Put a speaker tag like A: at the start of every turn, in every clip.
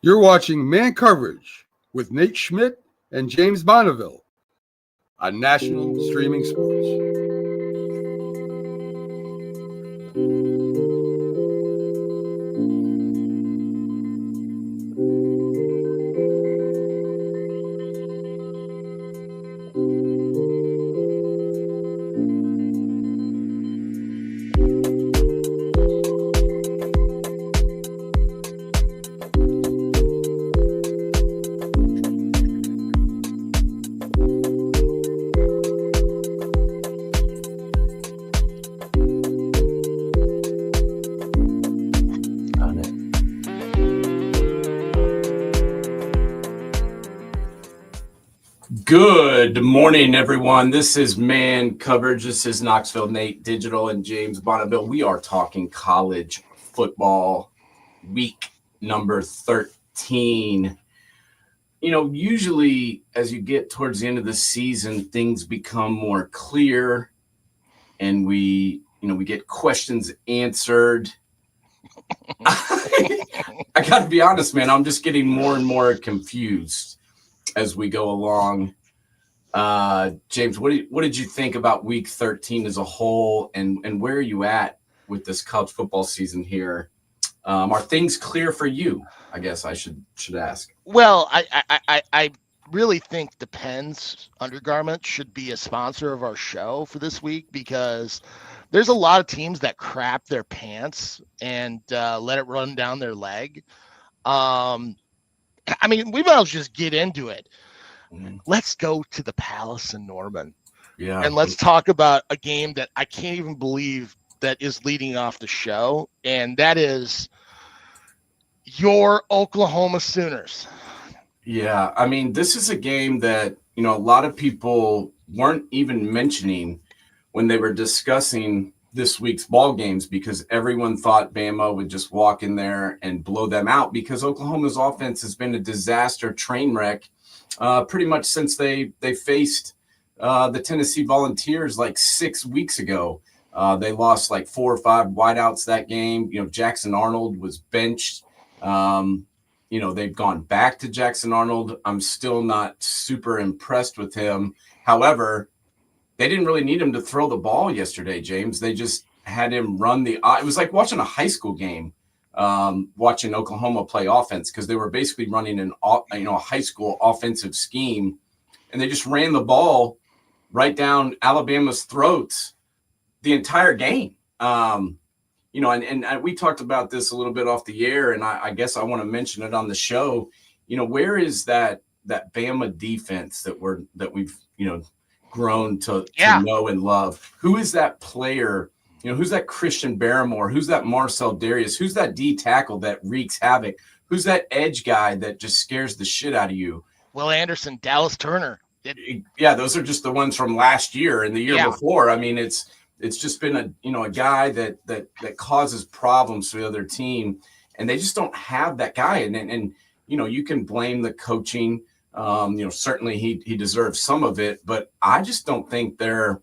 A: You're watching Man Coverage with Nate Schmidt and James Bonneville on National Streaming Sports.
B: Good morning, everyone. This is Man Coverage. This is Knoxville Nate Digital and James Bonneville. We are talking college football week number 13. You know, usually as you get towards the end of the season, things become more clear and we get questions answered. I got to be honest, man, I'm just getting more and more confused as we go along. James, what did you think about week 13 as a whole, and where are you at with this college football season here? Are things clear for you? I guess I should ask.
C: Well, I really think Depends Undergarment should be a sponsor of our show for this week, because there's a lot of teams that crap their pants and let it run down their leg. I mean, we might as well just get into it. Let's go to the Palace in Norman.
B: Yeah.
C: And let's talk about a game that I can't even believe that is leading off the show, and that is your Oklahoma Sooners.
B: Yeah, I mean, this is a game that, a lot of people weren't even mentioning when they were discussing this week's ball games, because everyone thought Bama would just walk in there and blow them out, because Oklahoma's offense has been a disaster train wreck pretty much since they faced the Tennessee Volunteers like 6 weeks ago. They lost like 4 or 5 wideouts that game. Jackson Arnold was benched. They've gone back to Jackson Arnold. I'm still not super impressed with him. However, they didn't really need him to throw the ball yesterday, James. They just had him run it was like watching a high school game, watching Oklahoma play offense, because they were basically running a high school offensive scheme, and they just ran the ball right down Alabama's throats the entire game. And we talked about this a little bit off the air, and I guess I want to mention it on the show. Where is that Bama defense that we've grown to know and love? Who is that player? Who's that Christian Barrymore? Who's that Marcel Darius? Who's that D tackle that wreaks havoc? Who's that edge guy that just scares the shit out of you?
C: Will Anderson, Dallas Turner.
B: Yeah, those are just the ones from last year and the year before. I mean, it's just been a guy that causes problems for the other team, and they just don't have that guy. And you can blame the coaching. Certainly he deserves some of it, but I just don't think they're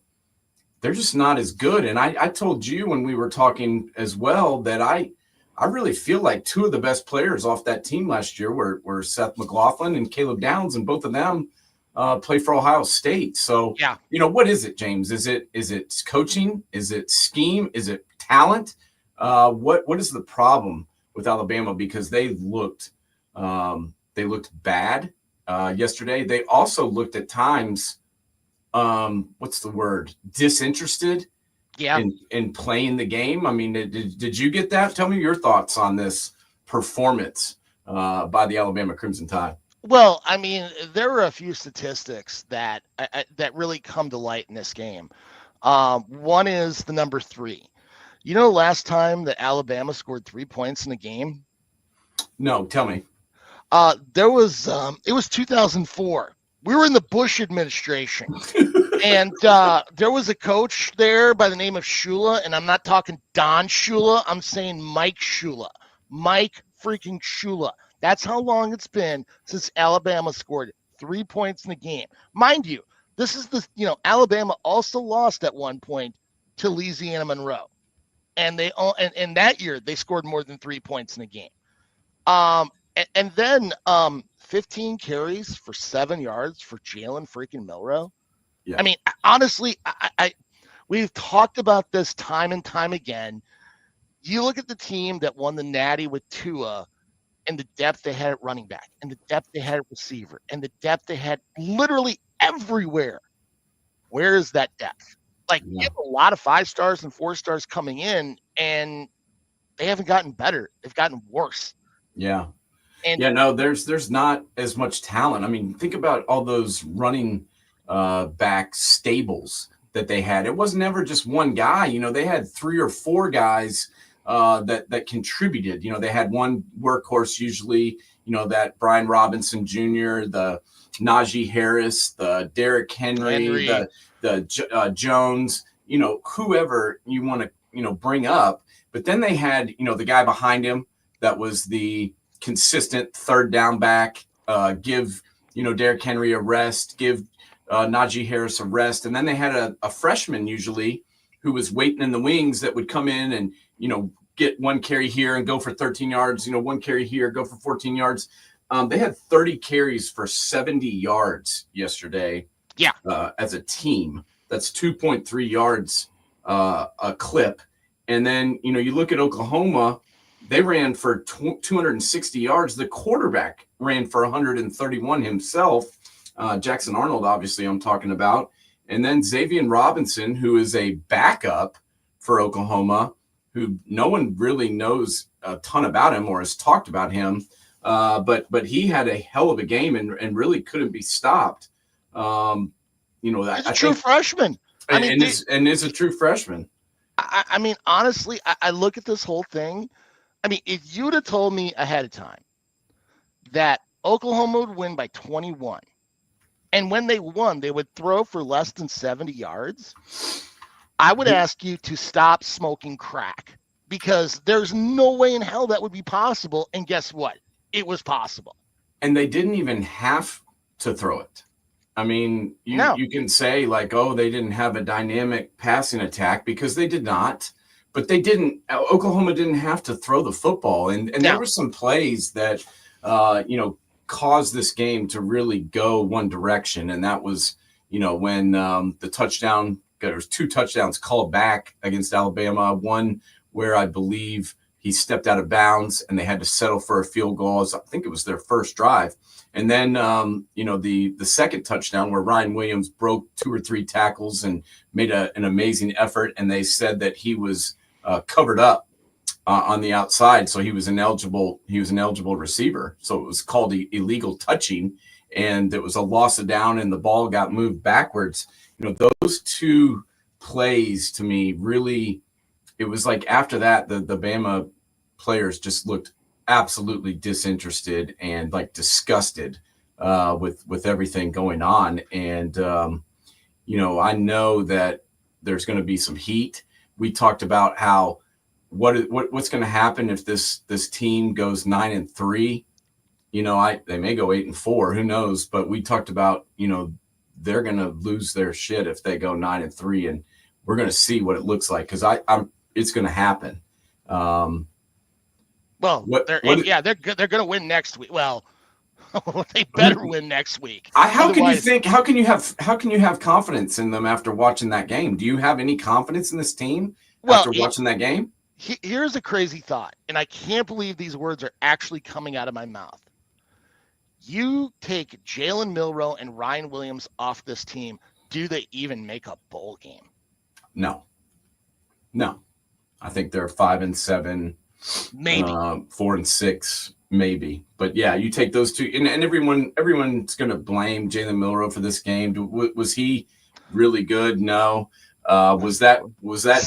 B: just not as good. And I told you when we were talking as well that I really feel like 2 of the best players off that team last year were Seth McLaughlin and Caleb Downs, and both of them play for Ohio State. So, what is it, James? Is it coaching? Is it scheme? Is it talent? What is the problem with Alabama? Because they looked bad yesterday. They also looked at times, what's the word? Disinterested in playing the game. I mean, did you get that? Tell me your thoughts on this performance by the Alabama Crimson Tide.
C: Well, I mean, there were a few statistics that really come to light in this game. One is the number 3. Last time that Alabama scored 3 points in a game?
B: No, tell me.
C: It was 2004. We were in the Bush administration. And there was a coach there by the name of Shula, and I'm not talking Don Shula. I'm saying Mike Shula. Mike freaking Shula. That's how long it's been since Alabama scored 3 points in a game. Mind you, this is Alabama also lost at one point to Louisiana Monroe. And and that year they scored more than 3 points in a game. And then 15 carries for 7 yards for Jalen freaking Milroe.
B: Yeah.
C: I mean, honestly, we've talked about this time and time again. You look at the team that won the Natty with Tua and the depth they had at running back and the depth they had at receiver and the depth they had literally everywhere. Where is that depth? Like, you have a lot of 5 stars and 4 stars coming in, and they haven't gotten better. They've gotten worse.
B: Yeah.
C: And
B: no, there's not as much talent. I mean, think about all those running back stables that they had. It was never just one guy. You know, they had 3 or 4 guys that contributed. You know, they had one workhorse usually, you know, that Brian Robinson Jr., the Najee Harris, the Derrick Henry. the Jones, you know, whoever you want to, you know, bring up. But then they had, you know, the guy behind him that was the consistent third down back, give, you know, Derrick Henry a rest, give Najee Harris a rest. And then they had a freshman usually who was waiting in the wings that would come in and, you know, get one carry here and go for 13 yards, you know, one carry here, go for 14 yards. They had 30 carries for 70 yards yesterday.
C: Yeah.
B: As a team, that's 2.3 yards a clip. And then, you know, you look at Oklahoma, they ran for 260 yards. The quarterback ran for 131 himself. Jackson Arnold, obviously, I'm talking about. And then Xavier Robinson, who is a backup for Oklahoma, who no one really knows a ton about him or has talked about him. But he had a hell of a game and really couldn't be stopped. You know,
C: he's a true freshman. I mean,
B: is a true freshman.
C: I mean, honestly, I look at this whole thing. I mean, if you'd have told me ahead of time that Oklahoma would win by 21, and when they won, they would throw for less than 70 yards, I would ask you to stop smoking crack, because there's no way in hell that would be possible. And guess what? It was possible.
B: And they didn't even have to throw it. I mean, you can say like, oh, they didn't have a dynamic passing attack, because they did not. But they didn't. Oklahoma didn't have to throw the football, and there were some plays that you know, caused this game to really go one direction, and that was, you know, when the touchdown. There was 2 touchdowns called back against Alabama. One where I believe he stepped out of bounds and they had to settle for a field goal. I think it was their first drive. And then, you know, the second touchdown where Ryan Williams broke 2 or 3 tackles and made an amazing effort. And they said that he was covered up on the outside. So he was an eligible receiver. So it was called illegal touching, and it was a loss of down and the ball got moved backwards. You know, those 2 plays to me really, it was like after that, the Bama players just looked absolutely disinterested and like disgusted with everything going on. And, you know, I know that there's going to be some heat. We talked about how what's going to happen if this team goes 9-3. You know, they may go 8-4, who knows? But we talked about, you know, they're going to lose their shit if they go 9-3, and we're going to see what it looks like, because it's going to happen.
C: Well, they're going to win next week. Well, they better win next week.
B: How can you have confidence in them after watching that game? Do you have any confidence in this team after watching that game?
C: Here's a crazy thought, and I can't believe these words are actually coming out of my mouth. You take Jalen Milroe and Ryan Williams off this team, do they even make a bowl game?
B: No. I think they're 5-7,
C: maybe
B: 4-6, maybe. But yeah, you take those 2, and everyone's going to blame Jalen Milroe for this game. Was he really good? No. Was that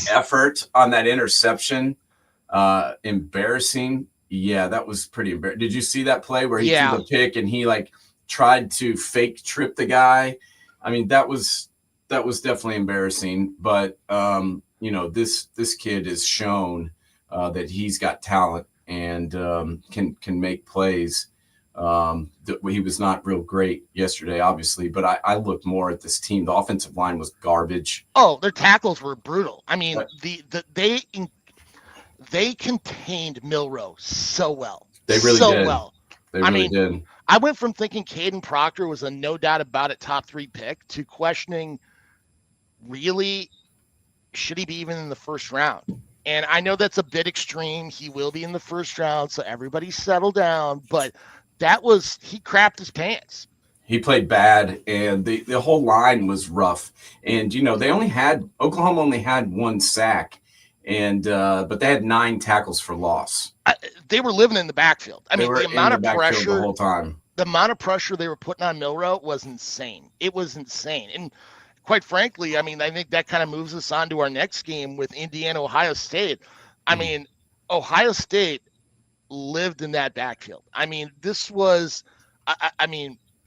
B: effort on that interception embarrassing? Yeah, that was pretty embarrassing. Did you see that play where he threw the pick and he like tried to fake trip the guy? I mean, that was definitely embarrassing. But you know, this kid has shown that he's got talent and can make plays. He was not real great yesterday, obviously, but I looked more at this team. The offensive line was garbage.
C: Oh, their tackles were brutal. I mean, they contained Milroe so well.
B: They really did.
C: Well.
B: They really did.
C: I went from thinking Caden Proctor was a no doubt about it top 3 pick to questioning, really, should he be even in the first round? And I know that's a bit extreme. He will be in the first round, so everybody settle down. But he crapped his pants.
B: He played bad, and the whole line was rough. And, Oklahoma only had 1 sack, and but they had 9 tackles for loss.
C: They were living in the backfield. I
B: They
C: mean,
B: were
C: the amount
B: in
C: of pressure
B: the whole time.
C: The amount of pressure they were putting on Milroe was insane. It was insane. And quite frankly, I mean, I think that kind of moves us on to our next game with Indiana, Ohio State. I mean, Ohio State lived in that backfield. I mean, this was,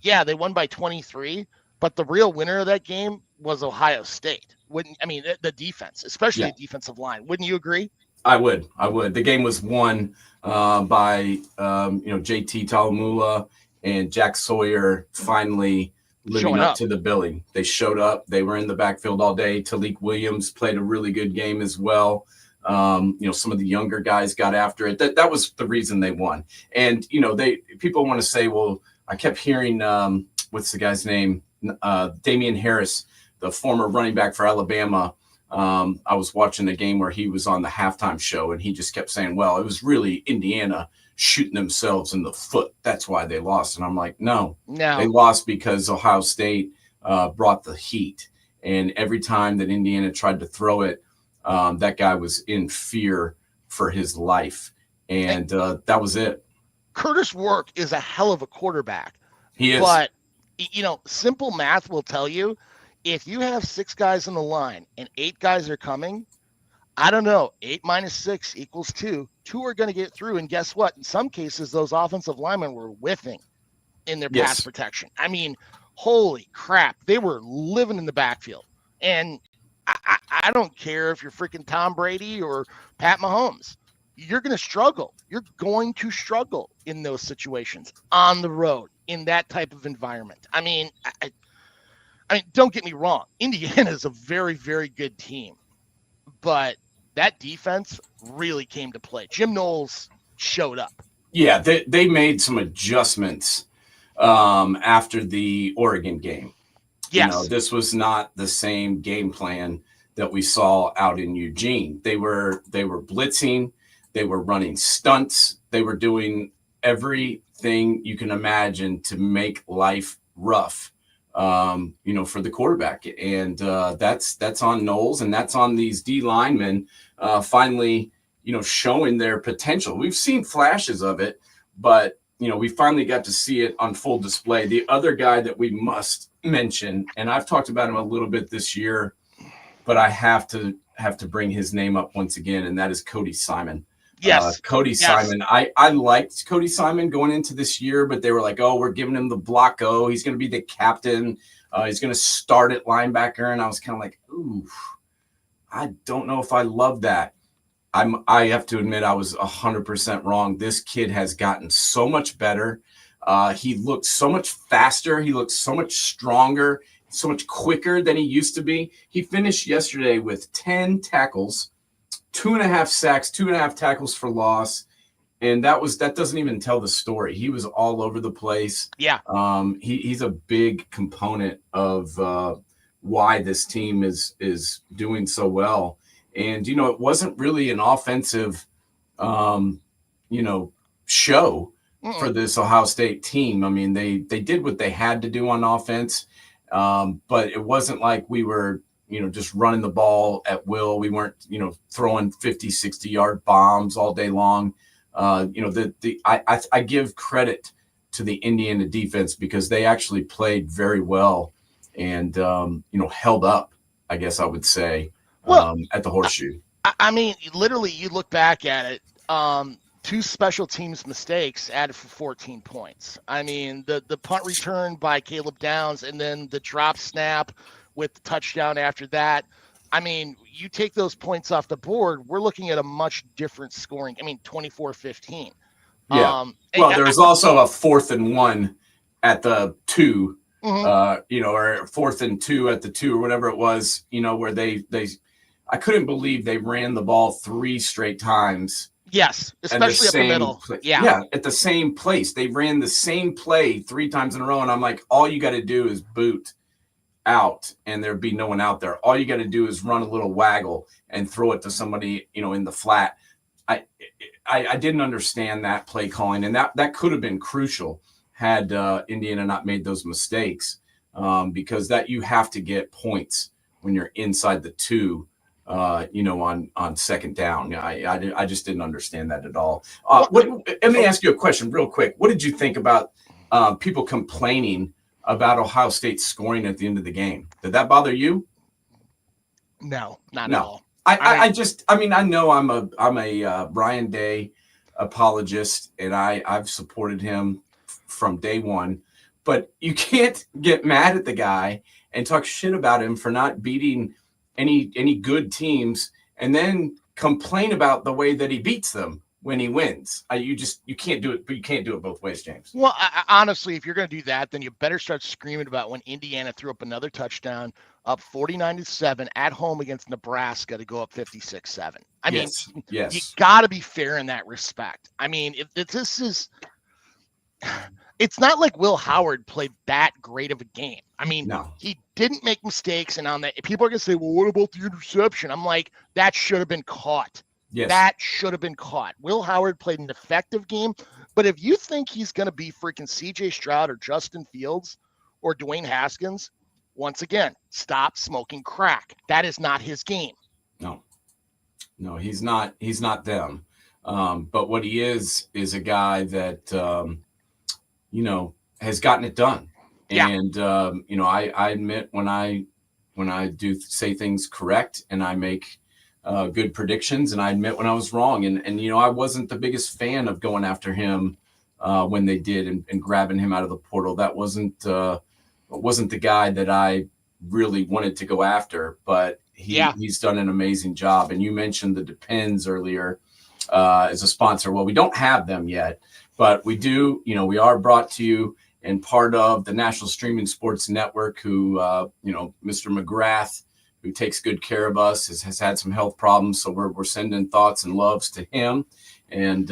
C: yeah, they won by 23, but the real winner of that game was Ohio State. The defense, especially the defensive line. Wouldn't you agree?
B: I would. The game was won by JT Talamula and Jack Sawyer finally living up to the billing. They showed up. They were in the backfield all day. Talik Williams played a really good game as well. Some of the younger guys got after it. That was the reason they won. And people want to say, well, I kept hearing what's the guy's name? Damian Harris, the former running back for Alabama. I was watching a game where he was on the halftime show, and he just kept saying, well, it was really Indiana shooting themselves in the foot. That's why they lost. And I'm like, no. They lost because Ohio State brought the heat. And every time that Indiana tried to throw it, that guy was in fear for his life. And that was it.
C: Curtis Work is a hell of a quarterback.
B: He is.
C: But, simple math will tell you, if you have 6 guys on the line and 8 guys are coming, I don't know, 8 minus 6 equals 2. 2 are going to get through. And guess what? In some cases, those offensive linemen were whiffing in their pass protection. I mean, holy crap. They were living in the backfield. And I don't care if you're freaking Tom Brady or Pat Mahomes. You're going to struggle. You're going to struggle in those situations on the road in that type of environment. I mean, don't get me wrong. Indiana is a very, very good team, but that defense really came to play. Jim Knowles showed up.
B: Yeah, they made some adjustments after the Oregon game.
C: Yes.
B: This was not the same game plan that we saw out in Eugene. They were blitzing. They were running stunts. They were doing everything you can imagine to make life rough, for the quarterback. And that's on Knowles, and that's on these D linemen finally, showing their potential. We've seen flashes of it, but, we finally got to see it on full display. The other guy that we must mention, and I've talked about him a little bit this year, but I have to bring his name up once again, and that is Cody Simon.
C: Yes.
B: Cody Simon. I liked Cody Simon going into this year, but they were like, oh, we're giving him the block O. He's going to be the captain. He's going to start at linebacker. And I was kind of like, ooh, I don't know if I love that. I have to admit I was 100% wrong. This kid has gotten so much better. He looked so much faster. He looked so much stronger, so much quicker than he used to be. He finished yesterday with 10 tackles, 2.5 sacks, 2.5 tackles for loss. And that doesn't even tell the story. He was all over the place.
C: Yeah.
B: He's a big component of why this team is doing so well. And, it wasn't really an offensive, show for this Ohio State team. I mean, they did what they had to do on offense, but it wasn't like we were, just running the ball at will. We weren't, throwing 50, 60-yard bombs all day long. I give credit to the Indiana defense because they actually played very well and, held up, I guess I would say, at the Horseshoe.
C: I mean, literally, you look back at it, 2 special teams mistakes added for 14 points. I mean, the punt return by Caleb Downs and then the drop snap with the touchdown after that. I mean, you take those points off the board, we're looking at a much different scoring. I mean, 24-15.
B: Yeah. There was also a 4th and 1 at the 2, or 4th and 2 at the 2 or whatever it was, where they I couldn't believe they ran the ball 3 straight times
C: Yes,
B: and the
C: especially up the
B: same
C: middle.
B: yeah, at the same place. They ran the same play 3 times in a row, and I'm like, all you got to do is boot out, and there'd be no one out there. All you got to do is run a little waggle and throw it to somebody, in the flat. I didn't understand that play calling, and that could have been crucial had Indiana not made those mistakes, because that you have to get points when you're inside the 2. On second down. I just didn't understand that at all. Let me ask you a question real quick. What did you think about people complaining about Ohio State scoring at the end of the game? Did that bother you?
C: No, not at all.
B: I know I'm a Ryan Day apologist, and I've supported him from day one, but you can't get mad at the guy and talk shit about him for not beating any good teams, and then complain about the way that he beats them when he wins. You can't do it, but you can't do it both ways, James.
C: Well, honestly, if you're going to do that, then you better start screaming about when Indiana threw up another touchdown, up 49-7 at home against Nebraska to go up 56-7. I mean,
B: yes.
C: You got to be fair in that respect. I mean, this is. It's not like Will Howard played that great of a game. I mean,
B: no.
C: He didn't make mistakes, and on that, people are going to say, well, what about the interception? I'm like, that should have been caught.
B: Yes.
C: That should have been caught. Will Howard played an effective game, but if you think he's going to be freaking C.J. Stroud or Justin Fields or Dwayne Haskins, once again, stop smoking crack. That is not his game.
B: No, he's not. He's not them. But what he is a guy that has gotten it done.
C: Yeah.
B: And I admit when I do say things correct, and I make good predictions, and I admit when I was wrong. And I wasn't the biggest fan of going after him when they did and grabbing him out of the portal. That wasn't the guy that I really wanted to go after, but he's done an amazing job. And you mentioned the Depends earlier as a sponsor. Well, we don't have them yet, but we do. We are brought to you and part of the National Streaming Sports Network, who, Mr. McGrath, who takes good care of us, has had some health problems. So we're sending thoughts and loves to him. And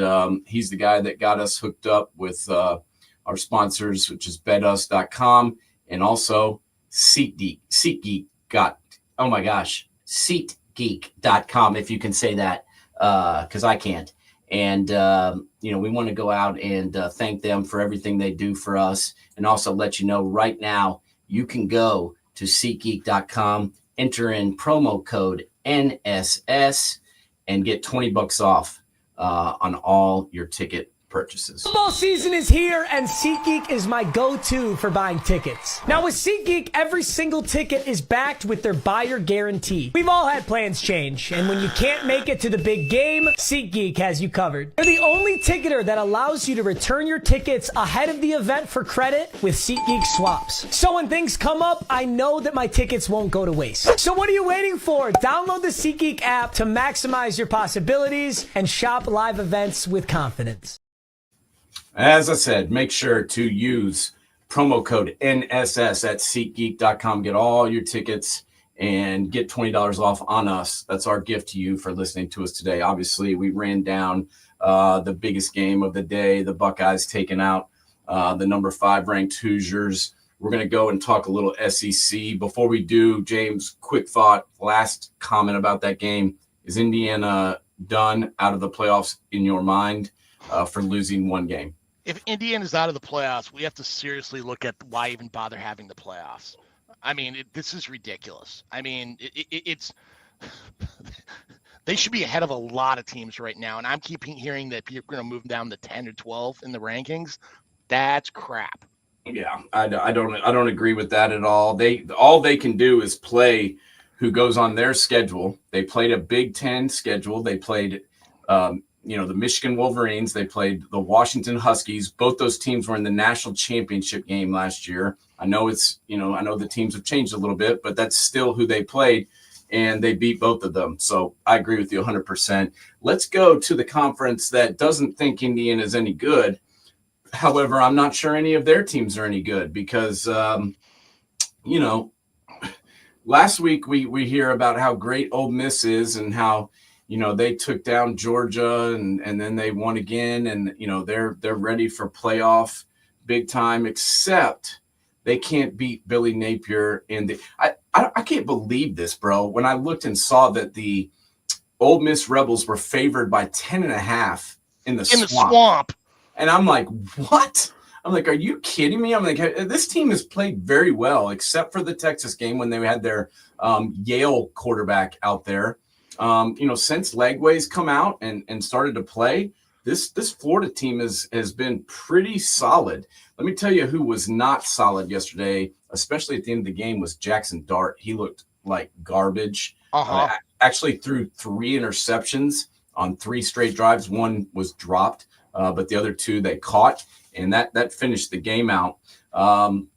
B: he's the guy that got us hooked up with our sponsors, which is betus.com and also SeatGeek. SeatGeek.com, if you can say that, because I can't. And, we want to go out and thank them for everything they do for us, and also let you know right now you can go to SeatGeek.com, enter in promo code NSS, and get $20 off on all your ticket purchases.
D: Football season is here, and SeatGeek is my go-to for buying tickets. Now with SeatGeek, every single ticket is backed with their buyer guarantee. We've all had plans change, and when you can't make it to the big game, SeatGeek has you covered. They're the only ticketer that allows you to return your tickets ahead of the event for credit with SeatGeek swaps. So when things come up, I know that my tickets won't go to waste. So what are you waiting for? Download the SeatGeek app to maximize your possibilities and shop live events with confidence.
B: As I said, make sure to use promo code NSS at SeatGeek.com. Get all your tickets and get $20 off on us. That's our gift to you for listening to us today. Obviously, we ran down the biggest game of the day, the Buckeyes taking out the number 5 ranked Hoosiers. We're going to go and talk a little SEC. Before we do, James, quick thought, last comment about that game. Is Indiana done out of the playoffs in your mind for losing one game?
C: If Indiana's out of the playoffs, we have to seriously look at why even bother having the playoffs. I mean, this is ridiculous. I mean, it's they should be ahead of a lot of teams right now, and I'm keeping hearing that people are going to move down to 10 or 12 in the rankings. That's crap.
B: Yeah, I don't agree with that at all. All they can do is play who goes on their schedule. They played a Big Ten schedule. They played the Michigan Wolverines, they played the Washington Huskies. Both those teams were in the national championship game last year. I know I know the teams have changed a little bit, but that's still who they played, and they beat both of them. So I agree with you 100%. Let's go to the conference that doesn't think Indiana is any good. However, I'm not sure any of their teams are any good because, last week we hear about how great Ole Miss is and how they took down Georgia and then they won again. And, they're ready for playoff big time, except they can't beat Billy Napier. And I can't believe this, bro. When I looked and saw that the Ole Miss Rebels were favored by 10.5 in the swamp. And I'm like, what? I'm like, are you kidding me? I'm like, this team has played very well, except for the Texas game when they had their Yale quarterback out there. Since Legway's come out and started to play, this Florida team has been pretty solid. Let me tell you who was not solid yesterday, especially at the end of the game, was Jackson Dart. He looked like garbage. Actually threw 3 interceptions on 3 straight drives. One was dropped, but the other 2 they caught, and that finished the game out.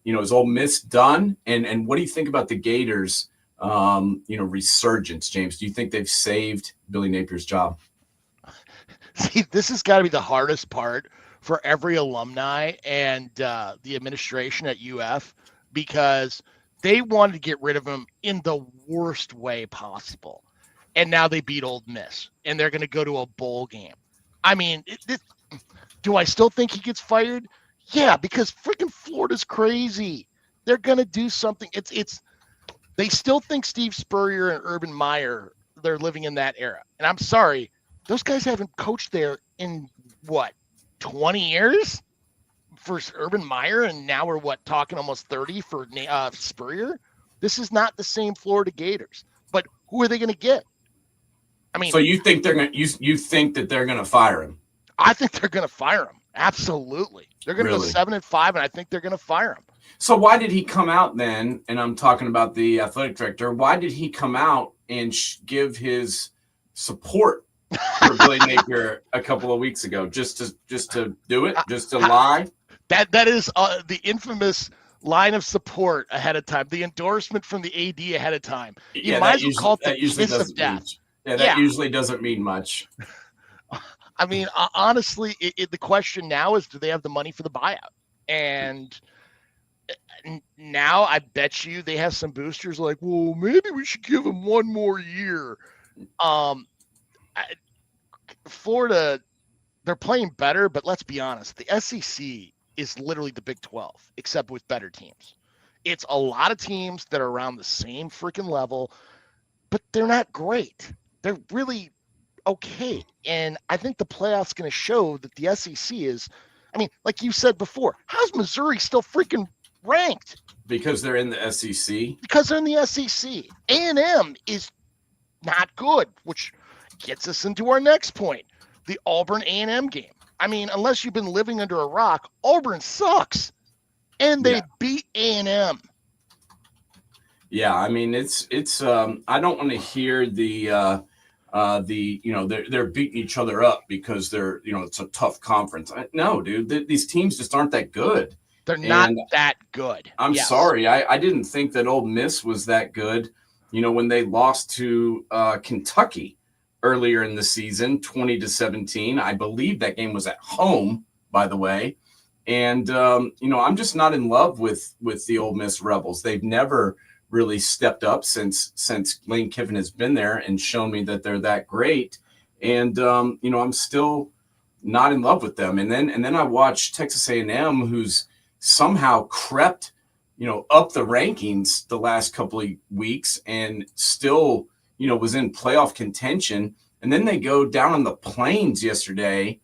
B: Is Ole Miss done? And what do you think about the Gators? Resurgence, James? Do you think they've saved Billy Napier's job?
C: See, this has got to be the hardest part for every alumni and the administration at UF, because they wanted to get rid of him in the worst way possible. And now they beat Ole Miss, and they're going to go to a bowl game. I mean, do I still think he gets fired? Yeah, because freaking Florida's crazy. They're going to do something. They still think Steve Spurrier and Urban Meyer, they're living in that era. And I'm sorry, those guys haven't coached there in, 20 years for Urban Meyer, and now we're, talking almost 30 for Spurrier? This is not the same Florida Gators. But who are they going to get? I mean,
B: so you think you think that they're going to fire him?
C: I think they're going to fire him. Absolutely. They're going to go 7-5, and I think they're going to fire him.
B: So why did he come out then? And I'm talking about the athletic director. Why did he come out and give his support for Billy Napier a couple of weeks ago? Just to do it? Just to lie?
C: That is the infamous line of support ahead of time. The endorsement from the AD ahead of time. You might as well call it the kiss of death.
B: That usually doesn't mean much.
C: I mean, honestly, the question now is, do they have the money for the buyout? And now I bet you they have some boosters like, well, maybe we should give him one more year. Florida, they're playing better, but let's be honest, the SEC is literally the Big 12, except with better teams. It's a lot of teams that are around the same freaking level, but they're not great. They're really okay. And I think the playoffs going to show that the SEC is, I mean, like you said before, how's Missouri still freaking ranked?
B: Because they're in the SEC.
C: Because they're in the SEC. A&M is not good, which gets us into our next point, the Auburn A&M game. I mean, unless you've been living under a rock, Auburn sucks. And they beat A&M.
B: Yeah, I mean, it's I don't want to hear they're beating each other up because they're, it's a tough conference. No, dude, these teams just aren't that good.
C: They're not that good.
B: I'm sorry. I didn't think that Ole Miss was that good. When they lost to Kentucky earlier in the season, 20-17, I believe that game was at home, by the way. And, I'm just not in love with the Ole Miss Rebels. They've never really stepped up since Lane Kiffin has been there and shown me that they're that great. And, I'm still not in love with them. And then I watched Texas A&M, who's somehow crept, up the rankings the last couple of weeks and still, was in playoff contention. And then they go down on the Plains yesterday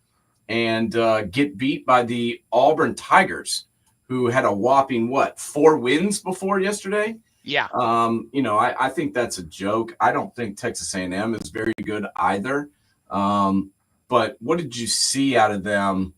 B: and get beat by the Auburn Tigers, who had a whopping, 4 wins before yesterday?
C: Yeah.
B: I think that's a joke. I don't think Texas A&M is very good either. But what did you see out of them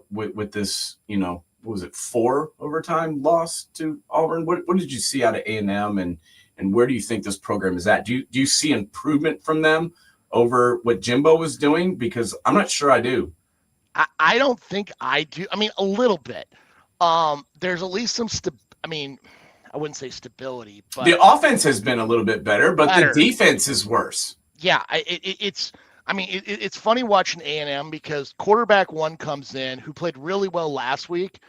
B: with this, what was it, 4 overtime loss to Auburn? What did you see out of A&M and where do you think this program is at? Do you see improvement from them over what Jimbo was doing? Because I'm not sure I do.
C: I don't think I do. I mean, a little bit. There's at least some I wouldn't say stability, but
B: the offense has been a little bit better, but the defense is worse.
C: Yeah, it's funny watching A&M because quarterback 1 comes in who played really well last week.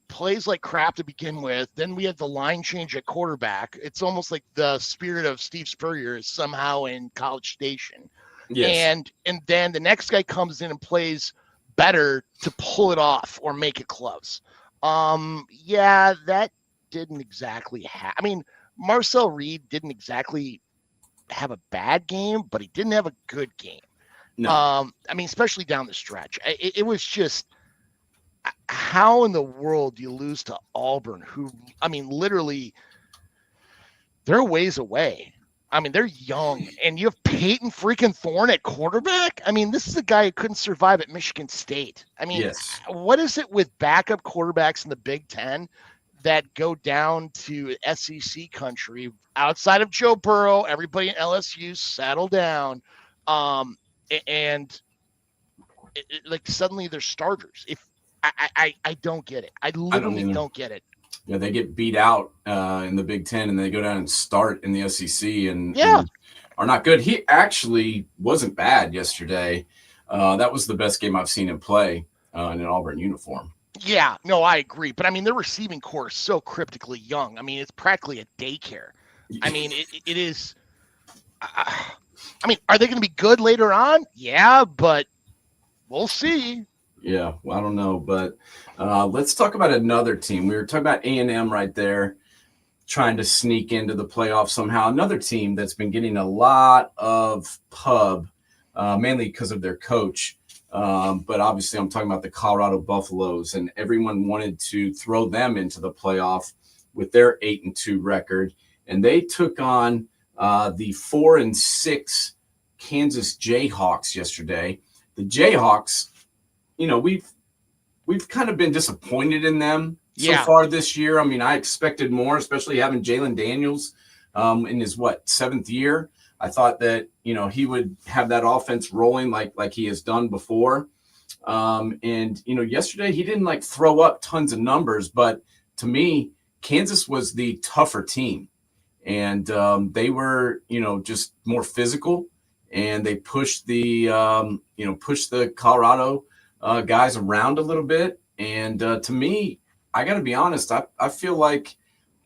C: Plays like crap to begin with. Then we had the line change at quarterback. It's almost like the spirit of Steve Spurrier is somehow in College Station.
B: Yes.
C: And then the next guy comes in and plays better to pull it off or make it close. Yeah, that didn't exactly I mean, Marcel Reed didn't exactly have a bad game, but he didn't have a good game.
B: No.
C: I mean, especially down the stretch. It was just, how in the world do you lose to Auburn, who, I mean, literally, they're ways away. I mean, they're young, and you have Peyton freaking Thorne at quarterback. I mean, this is a guy who couldn't survive at Michigan State. I mean,
B: Yes.
C: What is it with backup quarterbacks in the Big Ten that go down to SEC country outside of Joe Burrow? Everybody in LSU settle down, and like suddenly they're starters. If I don't get it. I literally don't get it.
B: Yeah, they get beat out in the Big Ten, and they go down and start in the SEC, and are not good. He actually wasn't bad yesterday. That was the best game I've seen him play in an Auburn uniform.
C: Yeah, no, I agree. But I mean, their receiving core is so cryptically young. I mean, it's practically a daycare. I mean, it is. I mean, are they going to be good later on? Yeah, but we'll see.
B: Yeah, well, I don't know, but let's talk about another team. We were talking about A&M right there, trying to sneak into the playoffs somehow. Another team that's been getting a lot of pub, mainly because of their coach. But obviously, I'm talking about the Colorado Buffaloes, and everyone wanted to throw them into the playoff with their 8-2 record, and they took on the 4-6 Kansas Jayhawks yesterday. The Jayhawks, you know, we've kind of been disappointed in them so far this year. I mean, I expected more, especially having Jalen Daniels in his seventh year. I thought that, you know, he would have that offense rolling like he has done before. And you know, yesterday he didn't throw up tons of numbers, but to me, Kansas was the tougher team, and they were, you know, just more physical, and they pushed the Colorado guys around a little bit. And to me, I got to be honest, I feel like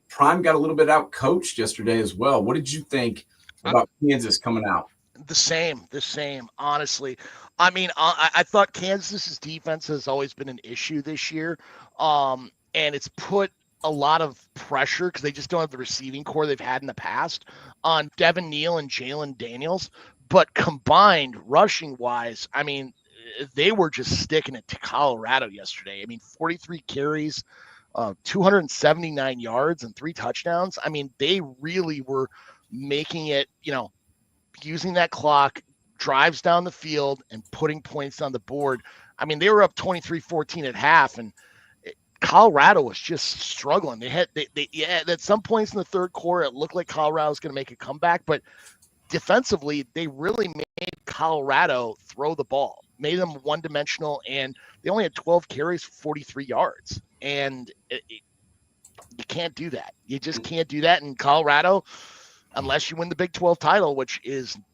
B: Prime got a little bit out coached yesterday as well. What did you think about Kansas coming out?
C: The same, honestly. I mean, I thought Kansas's defense has always been an issue this year. And it's put a lot of pressure, because they just don't have the receiving core they've had in the past, on Devin Neal and Jalen Daniels. But combined, rushing-wise, I mean, they were just sticking it to Colorado yesterday. I mean, 43 carries, 279 yards, and 3 touchdowns. I mean, they really were making it, you know, using that clock, drives down the field, and putting points on the board. I mean, they were up 23-14 at half, and Colorado was just struggling. They at some points in the third quarter, it looked like Colorado was going to make a comeback, but defensively, they really made Colorado throw the ball, made them one-dimensional, and they only had 12 carries for 43 yards. And you can't do that. You just can't do that in Colorado unless you win the Big 12 title, which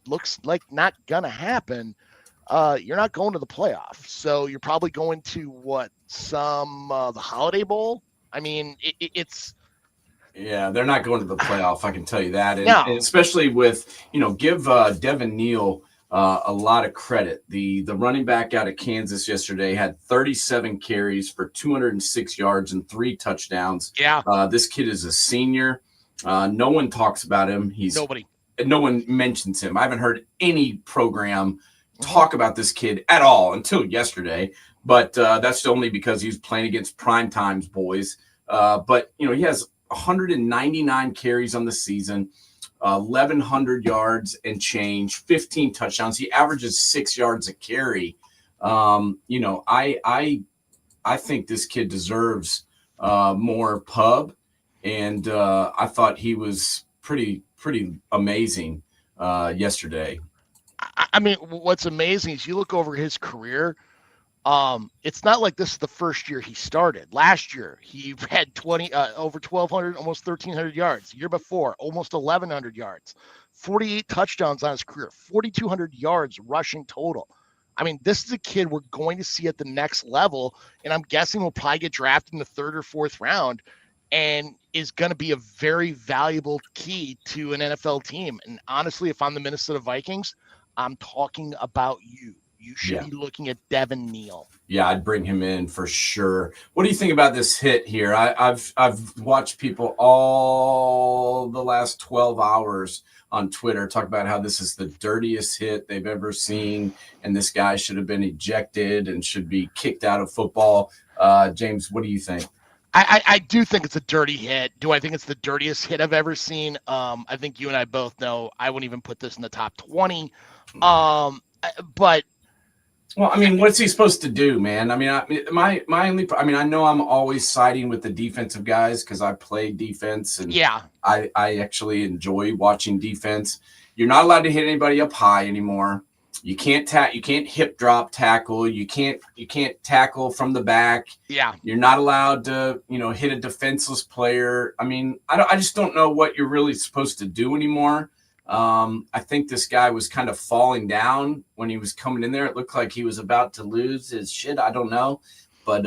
C: looks like not going to happen. You're not going to the playoff. So you're probably going to the Holiday Bowl. I mean, it's.
B: Yeah, they're not going to the playoff. I can tell you that.
C: No.
B: And especially with, you know, give Devin Neal a lot of credit. The running back out of Kansas yesterday had 37 carries for 206 yards and 3 touchdowns.
C: Yeah.
B: This kid is a senior. No one talks about him. No one mentions him. I haven't heard any program talk about this kid at all until yesterday. But that's only because he's playing against Primetime's boys. But, you know, he has 199 carries on the season, 1,100 yards and change, 15 touchdowns. He averages 6 yards a carry. You know, I think this kid deserves more pub, and I thought he was pretty amazing yesterday.
C: I mean, what's amazing is you look over his career. It's not like this is the first year he started. Last year, he had over 1,200, almost 1,300 yards. The year before, almost 1,100 yards, 48 touchdowns on his career, 4,200 yards rushing total. I mean, this is a kid we're going to see at the next level, and I'm guessing will probably get drafted in the 3rd or 4th round and is going to be a very valuable key to an NFL team. And honestly, if I'm the Minnesota Vikings, I'm talking about you. You should be looking at Devin Neal.
B: Yeah, I'd bring him in for sure. What do you think about this hit here? I've watched people all the last 12 hours on Twitter talk about how this is the dirtiest hit they've ever seen, and this guy should have been ejected and should be kicked out of football. James, what do you think?
C: I do think it's a dirty hit. Do I think it's the dirtiest hit I've ever seen? I think you and I both know I wouldn't even put this in the top 20. But
B: well, I mean, what's he supposed to do, man? I mean, I know I'm always siding with the defensive guys because I play defense, and I actually enjoy watching defense. You're not allowed to hit anybody up high anymore. You can't hip drop tackle. You can't tackle from the back.
C: Yeah.
B: You're not allowed to, hit a defenseless player. I mean, I just don't know what you're really supposed to do anymore. I think this guy was kind of falling down when he was coming in there. It looked like he was about to lose his shit. I don't know. But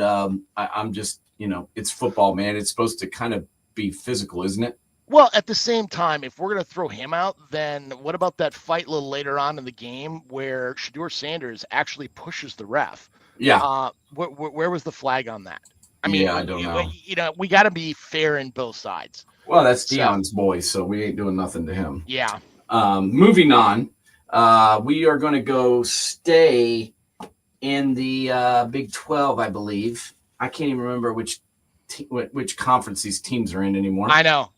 B: I'm just, it's football, man. It's supposed to kind of be physical, isn't it?
C: Well, at the same time, if we're going to throw him out, then what about that fight a little later on in the game where Shedeur Sanders actually pushes the ref?
B: Yeah.
C: Where was the flag on that? I mean,
B: I don't know.
C: We got to be fair in both sides.
B: Well, that's Deion's boy, so we ain't doing nothing to him.
C: Yeah.
B: Moving on, we are going to go stay in the Big 12, I believe. I can't even remember which conference these teams are in anymore.
C: I know.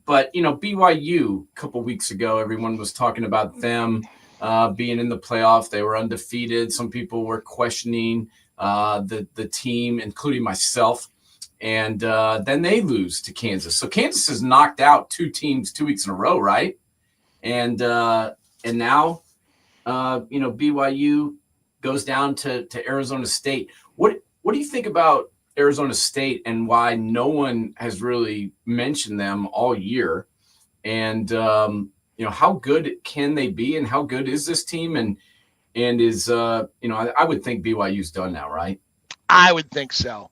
B: But, BYU, a couple weeks ago, everyone was talking about them being in the playoff. They were undefeated. Some people were questioning the team, including myself. And then they lose to Kansas. So Kansas has knocked out 2 teams 2 weeks in a row, right? And now, BYU goes down to Arizona State. What do you think about Arizona State and why no one has really mentioned them all year? And, how good can they be, and how good is this team? And is, I would think BYU's done now, right?
C: I would think so.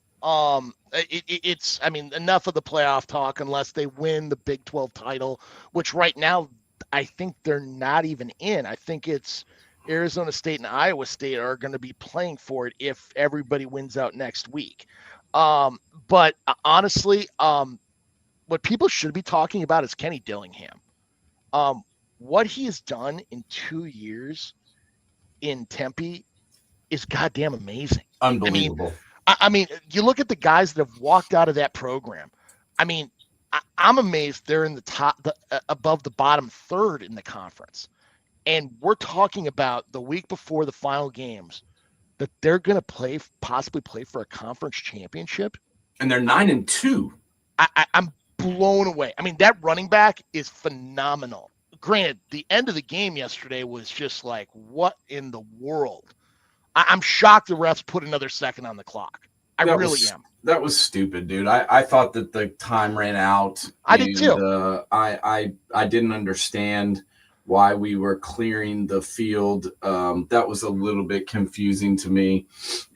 C: It's enough of the playoff talk unless they win the Big 12 title, which right now I think they're not even in. I think it's Arizona State and Iowa State are going to be playing for it if everybody wins out next week. But honestly, what people should be talking about is Kenny Dillingham. What he has done in 2 years in Tempe is goddamn amazing.
B: Unbelievable.
C: I mean, you look at the guys that have walked out of that program. I mean, I'm amazed they're in the top, above the bottom third in the conference. And we're talking about the week before the final games that they're going to possibly play for a conference championship.
B: And they're 9-2.
C: I'm blown away. I mean, that running back is phenomenal. Granted, the end of the game yesterday was just like, what in the world? I'm shocked the refs put another second on the clock. I really am.
B: That was stupid, dude. I thought that the time ran out.
C: I did too.
B: I didn't understand why we were clearing the field. That was a little bit confusing to me,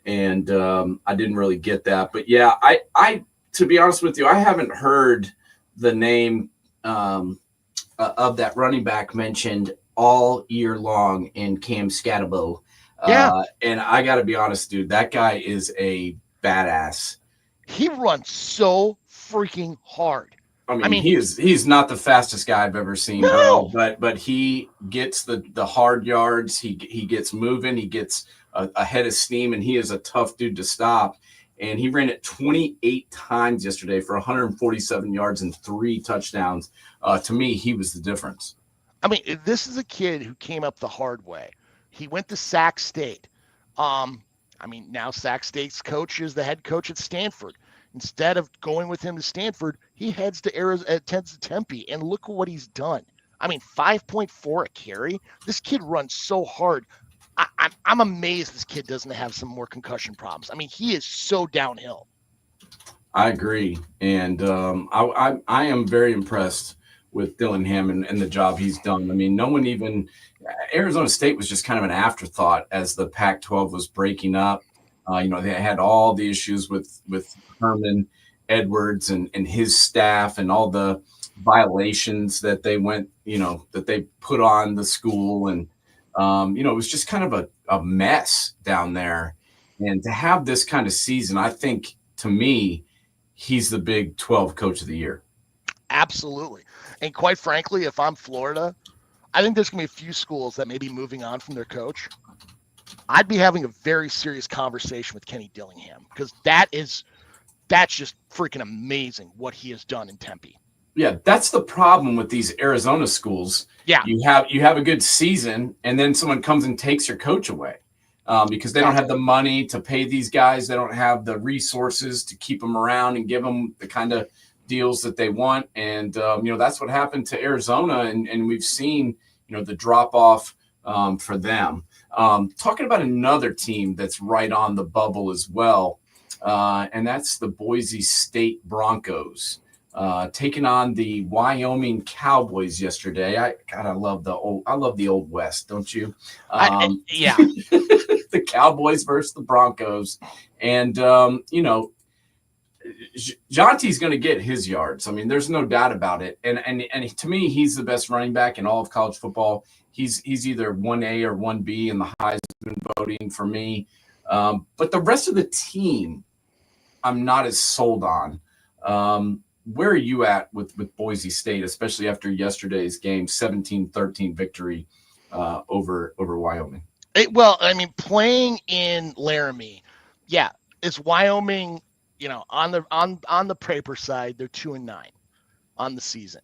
B: and I didn't really get that. But yeah, I to be honest with you, I haven't heard the name of that running back mentioned all year long in Cam Scatabo. And I got to be honest, dude, that guy is a badass.
C: He runs so freaking hard.
B: I mean he's not the fastest guy I've ever seen,
C: no.
B: but he gets the hard yards. He gets moving. He gets a head of steam, and he is a tough dude to stop. And he ran it 28 times yesterday for 147 yards and 3 touchdowns. To me, he was the difference.
C: I mean, this is a kid who came up the hard way. He went to Sac State. Now Sac State's coach is the head coach at Stanford. Instead of going with him to Stanford, he heads to Tempe, and look at what he's done. I mean, 5.4 a carry. This kid runs so hard. I'm amazed this kid doesn't have some more concussion problems. I mean, he is so downhill.
B: I agree, and I am very impressed with Dillingham and the job he's done. I mean, no one even Arizona State was just kind of an afterthought as the Pac-12 was breaking up. They had all the issues with Herman Edwards and his staff and all the violations that they that they put on the school. And, it was just kind of a mess down there. And to have this kind of season, I think, to me, he's the Big 12 Coach of the Year.
C: Absolutely. And quite frankly, if I'm Florida, I think there's going to be a few schools that may be moving on from their coach. I'd be having a very serious conversation with Kenny Dillingham, because that's just freaking amazing what he has done in Tempe.
B: Yeah, that's the problem with these Arizona schools.
C: Yeah.
B: You have a good season, and then someone comes and takes your coach away because they don't have the money to pay these guys. They don't have the resources to keep them around and give them the kind of deals that they want. And, that's what happened to Arizona. And we've seen, the drop off for them. Talking about another team that's right on the bubble as well, and that's the Boise State Broncos. Taking on the Wyoming Cowboys yesterday. I love the old West, don't you?
C: Yeah.
B: The Cowboys versus the Broncos. And, Jonty's going to get his yards. I mean, there's no doubt about it. And to me, he's the best running back in all of college football. He's either 1A or 1B in the Heisman voting for me. But the rest of the team, I'm not as sold on. Where are you at with Boise State, especially after yesterday's game, 17-13 victory over Wyoming?
C: Playing in Laramie, yeah, it's Wyoming. On the paper side, they're 2-9 on the season,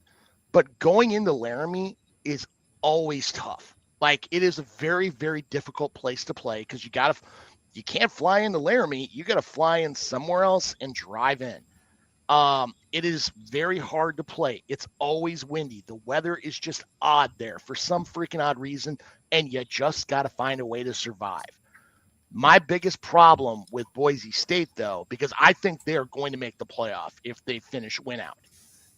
C: but going into Laramie is always tough. Like, it is a very, very difficult place to play, because you can't fly into Laramie. You got to fly in somewhere else and drive in. It is very hard to play. It's always windy. The weather is just odd there for some freaking odd reason, and you just got to find a way to survive. My biggest problem with Boise State, though, because I think they're going to make the playoff if they finish win out,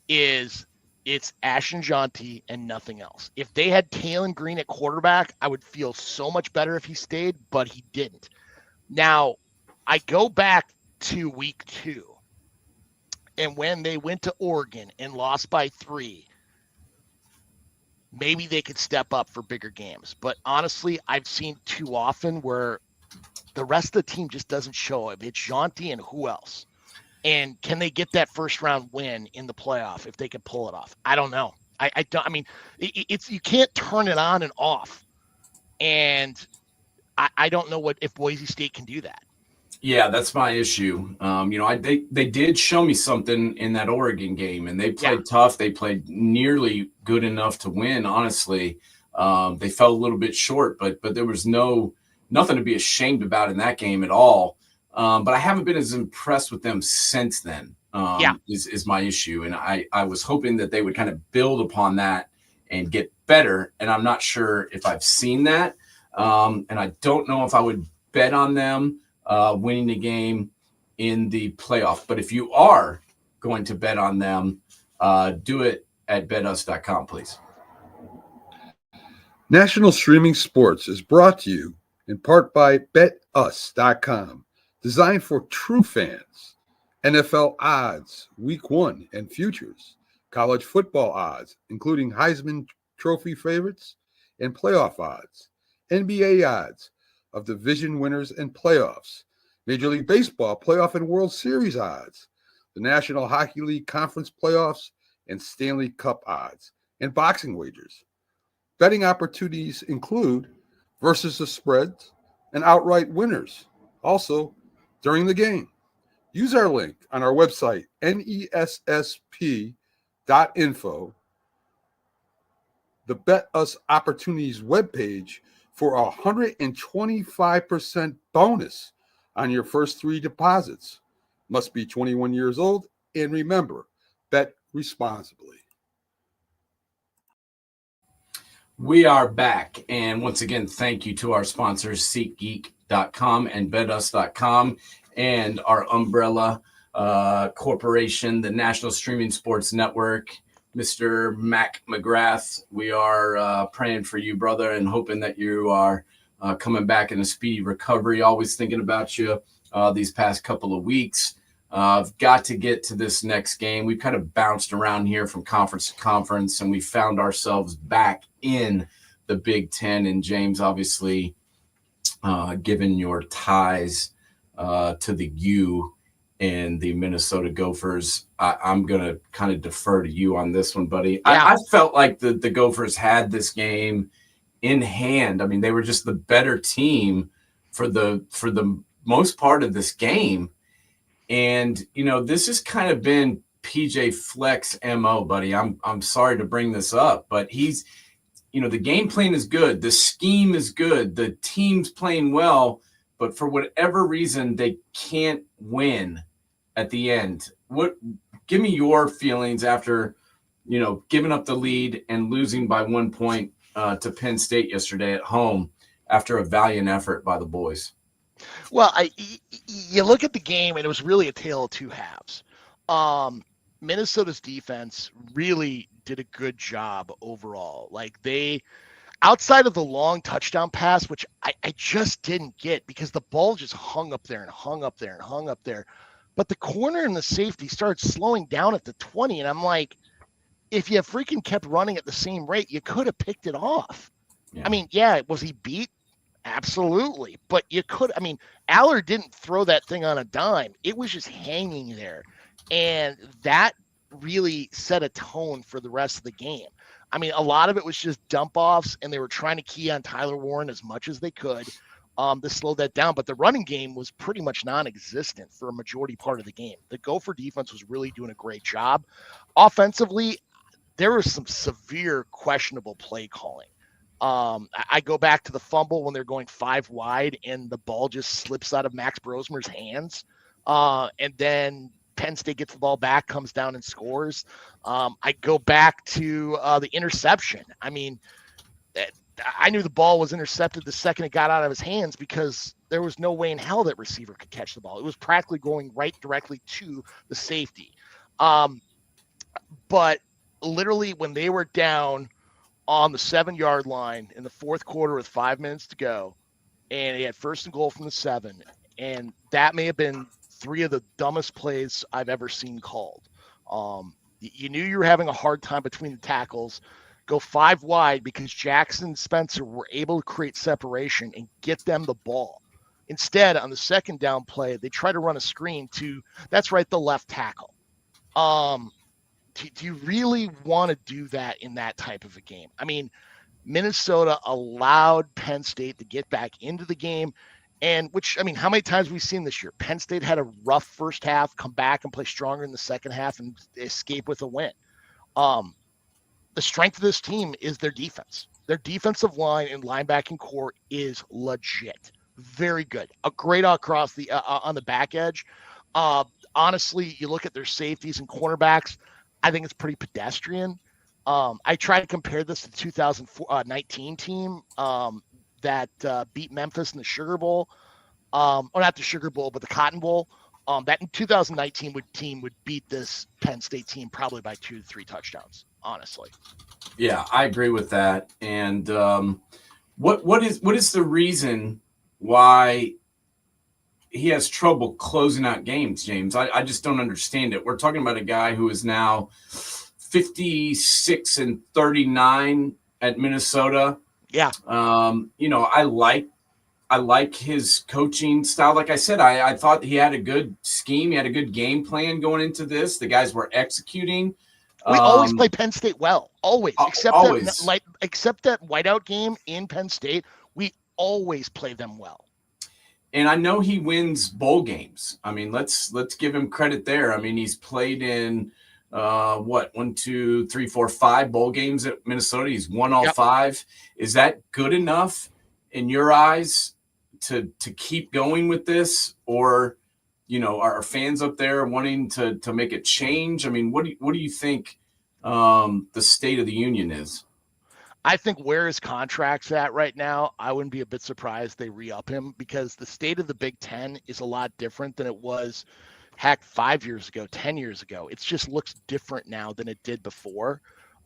C: is it's Ashton Jonty and nothing else. If they had Taylon Green at quarterback, I would feel so much better if he stayed, but he didn't. Now, I go back to week 2. And when they went to Oregon and lost by 3, maybe they could step up for bigger games. But honestly, I've seen too often where the rest of the team just doesn't show up. It's Jonty and who else? And can they get that first round win in the playoff if they could pull it off? I don't know. It's you can't turn it on and off. And I don't know if Boise State can do that.
B: Yeah, that's my issue. They did show me something in that Oregon game, and they played tough. They played nearly good enough to win, honestly. They fell a little bit short, but there was nothing to be ashamed about in that game at all. But I haven't been as impressed with them since then, is my issue. And I was hoping that they would kind of build upon that and get better, and I'm not sure if I've seen that. And I don't know if I would bet on them winning the game in the playoff. But if you are going to bet on them, do it at betus.com, please.
A: National Streaming Sports is brought to you in part by betus.com, designed for true fans. NFL odds, week 1 and futures, college football odds, including Heisman Trophy favorites and playoff odds, NBA odds of division winners and playoffs, Major League Baseball playoff and World Series odds, the National Hockey League Conference playoffs and Stanley Cup odds, and boxing wagers. Betting opportunities include versus the spreads and outright winners, also during the game. Use our link on our website, nessp.info, the Bet Us Opportunities webpage, for a 125% bonus on your first 3 deposits. Must be 21 years old, and remember, bet responsibly.
B: We are back, and once again, thank you to our sponsors, SeatGeek.com and BetUs.com, and our umbrella corporation, the National Streaming Sports Network. Mr. Mac McGrath. We are praying for you, brother, and hoping that you are coming back in a speedy recovery. Always thinking about you these past couple of weeks. I've got to get to this next game. We've kind of bounced around here from conference to conference, and we found ourselves back in the Big Ten. And James, obviously, given your ties to the U and the Minnesota Gophers, I'm going to kind of defer to you on this one, buddy.
C: Yeah.
B: I felt like the Gophers had this game in hand. I mean, they were just the better team for the most part of this game. And, you know, this has kind of been PJ Fleck's MO, buddy. I'm sorry to bring this up, but he's, you know, the game plan is good. The scheme is good. The team's playing well, but for whatever reason, they can't win at the end. Give me your feelings after, you know, giving up the lead and losing by 1 point to Penn State yesterday at home after a valiant effort by the boys.
C: Well, you look at the game, and it was really a tale of two halves. Minnesota's defense really did a good job overall. Like, they, outside of the long touchdown pass, which I just didn't get because the ball just hung up there and hung up there and hung up there. But the corner and the safety started slowing down at the 20, and I'm like, if you freaking kept running at the same rate, you could have picked it off. Yeah. I mean, yeah, was he beat? Absolutely. But you could, I mean, Allard didn't throw that thing on a dime. It was just hanging there. And that really set a tone for the rest of the game. I mean, a lot of it was just dump offs, and they were trying to key on Tyler Warren as much as they could to slow that down. But the running game was pretty much non-existent for a majority part of the game. The Gopher defense was really doing a great job. Offensively, there was some severe questionable play calling. I go back to the fumble when they're going 5 wide and the ball just slips out of Max Brosmer's hands. And then Penn State gets the ball back, comes down and scores. I go back to the interception. I mean, I knew the ball was intercepted the second it got out of his hands because there was no way in hell that receiver could catch the ball. It was practically going right directly to the safety. But literally when they were down on the 7-yard line in the fourth quarter with 5 minutes to go, and he had first and goal from the 7, and that may have been 3 of the dumbest plays I've ever seen called. You knew you were having a hard time between the tackles. Go 5 wide because Jackson and Spencer were able to create separation and get them the ball. Instead, on the second down play, they try to run a screen to, that's right, the left tackle. Do you really want to do that in that type of a game? I mean, Minnesota allowed Penn State to get back into the game, and which, I mean, how many times have we seen this year? Penn State had a rough first half, come back and play stronger in the second half and escape with a win. The strength of this team is their defense. Their defensive line and linebacking core is legit. Very good. A great across the on the back edge. Honestly, you look at their safeties and cornerbacks, I think it's pretty pedestrian. I try to compare this to the 2019 team that beat Memphis in the Sugar Bowl. Or not the Sugar Bowl, but the Cotton Bowl. That in 2019 team would beat this Penn State team probably by 2 to 3 touchdowns, honestly.
B: Yeah, I agree with that. And what is the reason why he has trouble closing out games, James? I just don't understand it. We're talking about a guy who is now 56-39 at Minnesota.
C: Yeah.
B: You know, I like his coaching style. Like I said, I thought he had a good scheme. He had a good game plan going into this. The guys were executing.
C: We always play Penn State well, always. Except
B: always.
C: Except that whiteout game in Penn State, we always play them well.
B: And I know he wins bowl games. I mean, let's give him credit there. I mean, he's played in 5 bowl games at Minnesota. He's won all 5. Is that good enough in your eyes to keep going with this? Or, you know, are fans up there wanting to make a change? I mean, what do you think the state of the union is?
C: I think where his contract's at right now, I wouldn't be a bit surprised they re-up him because the state of the Big Ten is a lot different than it was heck, 5 years ago, 10 years ago. It just looks different now than it did before.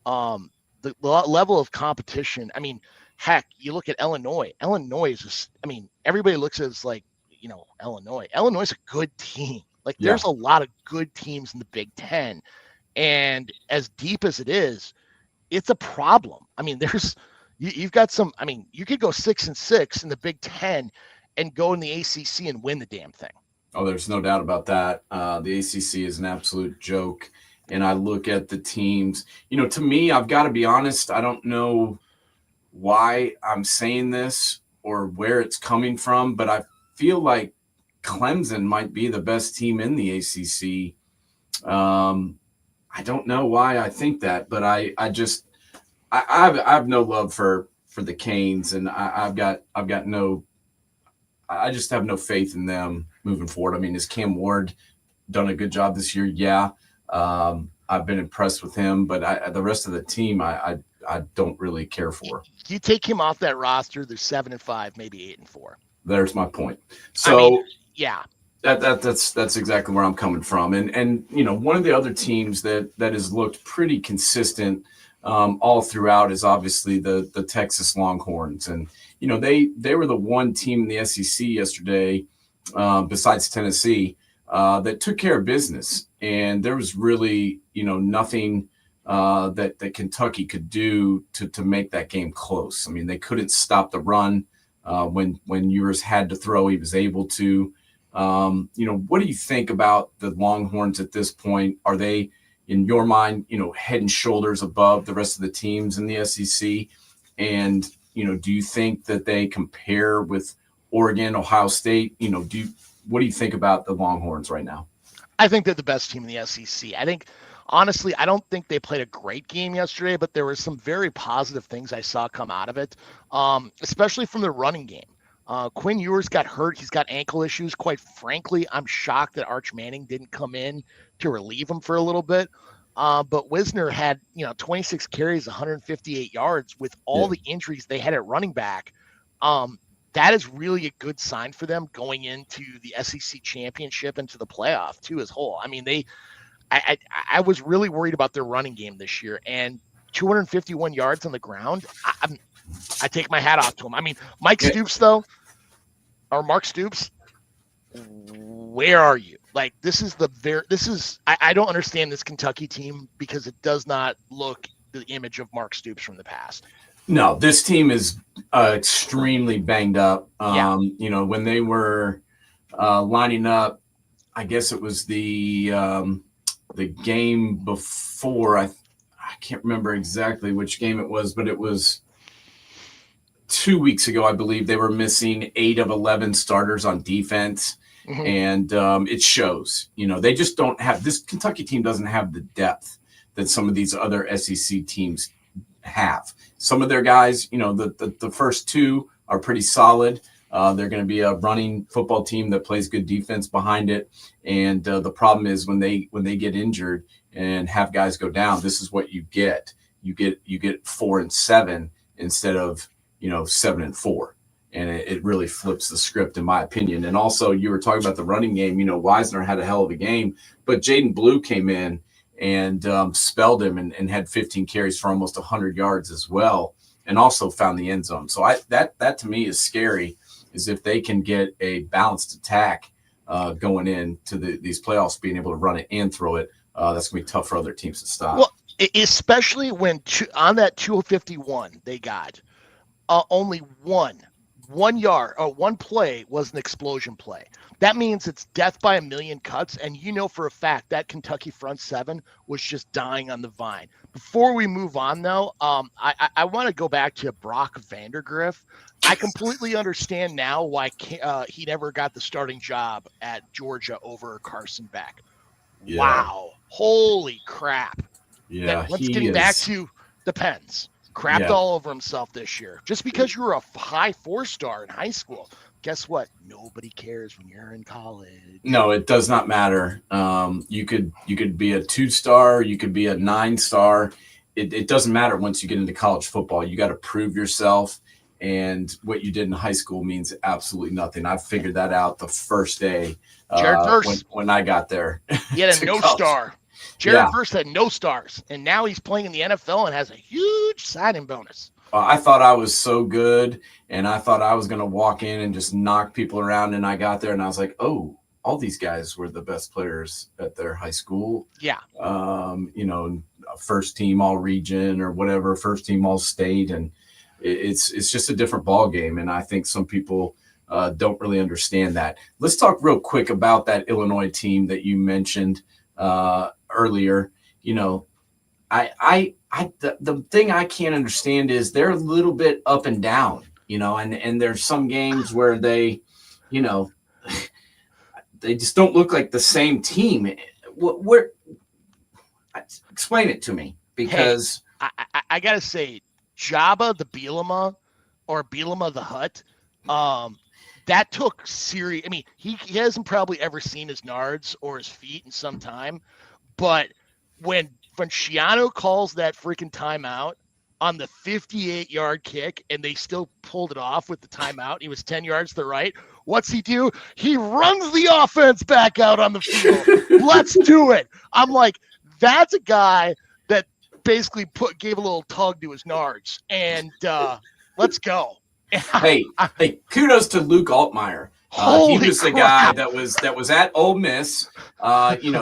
C: The level of competition. I mean, heck, you look at Illinois. Illinois is just, I mean, everybody looks at it as like, Illinois. Illinois is a good team. Like, there's a lot of good teams in the Big Ten. And as deep as it is, it's a problem. I mean, you've got some, I mean, you could go 6-6 in the Big Ten and go in the ACC and win the damn thing.
B: Oh, there's no doubt about that. The ACC is an absolute joke. And I look at the teams, to me, I've got to be honest. I don't know why I'm saying this or where it's coming from, but I feel like Clemson might be the best team in the ACC. I don't know why I think that, but I have no love for the Canes, and I just have no faith in them moving forward. I mean, has Cam Ward done a good job this year? Yeah. I've been impressed with him, but the rest of the team, I don't really care for.
C: You take him off that roster, they're 7-5, maybe 8-4.
B: There's my point. So
C: yeah,
B: that's exactly where I'm coming from. And one of the other teams that has looked pretty consistent all throughout is obviously the Texas Longhorns. And, they were the one team in the SEC yesterday, besides Tennessee, that took care of business. And there was really, nothing that Kentucky could do to make that game close. I mean, they couldn't stop the run. When Ewers had to throw, he was able to. What do you think about the Longhorns at this point? Are they, in your mind, head and shoulders above the rest of the teams in the SEC? And, do you think that they compare with Oregon, Ohio State? What do you think about the Longhorns right now?
C: I think they're the best team in the SEC. I think, honestly, I don't think they played a great game yesterday, but there were some very positive things I saw come out of it, especially from the running game. Quinn Ewers got hurt. He's got ankle issues. Quite frankly, I'm shocked that Arch Manning didn't come in to relieve him for a little bit. But Wisner had, 26 carries, 158 yards with all the injuries they had at running back. That is really a good sign for them going into the SEC championship and to the playoff too as whole. I mean, I was really worried about their running game this year, and 251 yards on the ground. I take my hat off to him. I mean, Mark Stoops, where are you? Like, I don't understand this Kentucky team because it does not look the image of Mark Stoops from the past.
B: No, this team is extremely banged up. When they were lining up, I guess it was the game before. I can't remember exactly which game it was, but it was 2 weeks ago, I believe. They were missing 8 of 11 starters on defense. Mm-hmm. And it shows. They just don't have – this Kentucky team doesn't have the depth that some of these other SEC teams have. Some of their guys, the first 2 are pretty solid. They're going to be a running football team that plays good defense behind it. And the problem is when they get injured and have guys go down, this is what you get. You get 4 and 7 instead of 7 and 4. And it really flips the script, in my opinion. And also, you were talking about the running game. Wisner had a hell of a game, but Jaden Blue came in and spelled him and had 15 carries for almost 100 yards as well, and also found the end zone. So that to me is scary, is if they can get a balanced attack going into these playoffs, being able to run it and throw it. That's going to be tough for other teams to stop.
C: Well, especially when on that 251 they got only one play was an explosion play. That means it's death by a million cuts. And for a fact that Kentucky front 7 was just dying on the vine. Before we move on, though, I want to go back to Brock Vandergriff. I completely understand now why he never got the starting job at Georgia over Carson Beck.
B: Yeah.
C: Wow. Holy crap.
B: Yeah.
C: Let's get back to the Pens. Crapped all over himself this year. Just because you were a high 4-star in high school, guess what? Nobody cares when you're in college.
B: No, it does not matter. You could be a 2-star, you could be a 9-star. It doesn't matter once you get into college football. You got to prove yourself. and what you did in high school means absolutely nothing. I figured that out the first day when I got there.
C: He had a no-star. Jared Verse had no stars, and now he's playing in the NFL and has a huge signing bonus.
B: I thought I was so good, and I thought I was going to walk in and just knock people around, and I got there, and I was like, oh, all these guys were the best players at their high school.
C: Yeah.
B: First team all region or whatever, first team all state, and it's just a different ball game, and I think some people don't really understand that. Let's talk real quick about that Illinois team that you mentioned earlier. The thing I can't understand is they're a little bit up and down, and there's some games where they just don't look like the same team. Explain it to me, because
C: I gotta say, Jabba the Bielema or Bielema the Hutt, that took serious. I mean, he hasn't probably ever seen his nards or his feet in some time, but when Schiano calls that freaking timeout on the 58-yard kick and they still pulled it off with the timeout, he was 10 yards to the right. What's he do? He runs the offense back out on the field. Let's do it. I'm like, that's a guy that basically gave a little tug to his nards, and let's go.
B: Hey, kudos to Luke Altmaier. He was the guy that was at Ole Miss.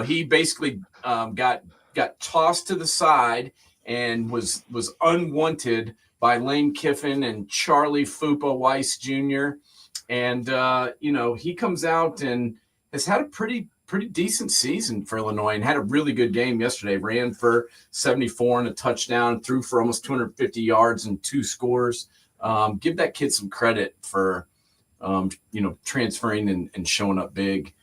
B: He basically got tossed to the side and was unwanted by Lane Kiffin and Charlie Fupa Weiss Jr. And he comes out and has had a pretty decent season for Illinois and had a really good game yesterday. Ran for 74 and a touchdown, threw for almost 250 yards and 2 scores. Give that kid some credit for transferring and showing up big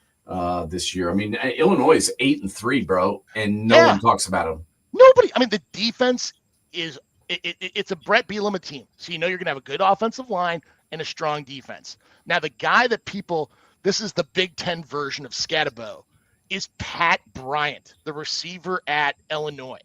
B: this year. I mean, Illinois is 8-3, bro, and no one talks about them.
C: Nobody. I mean, the defense is it's a Brett Bielema team, so you're going to have a good offensive line and a strong defense. Now, the guy that this is the Big Ten version of Scatabo, is Pat Bryant, the receiver at Illinois.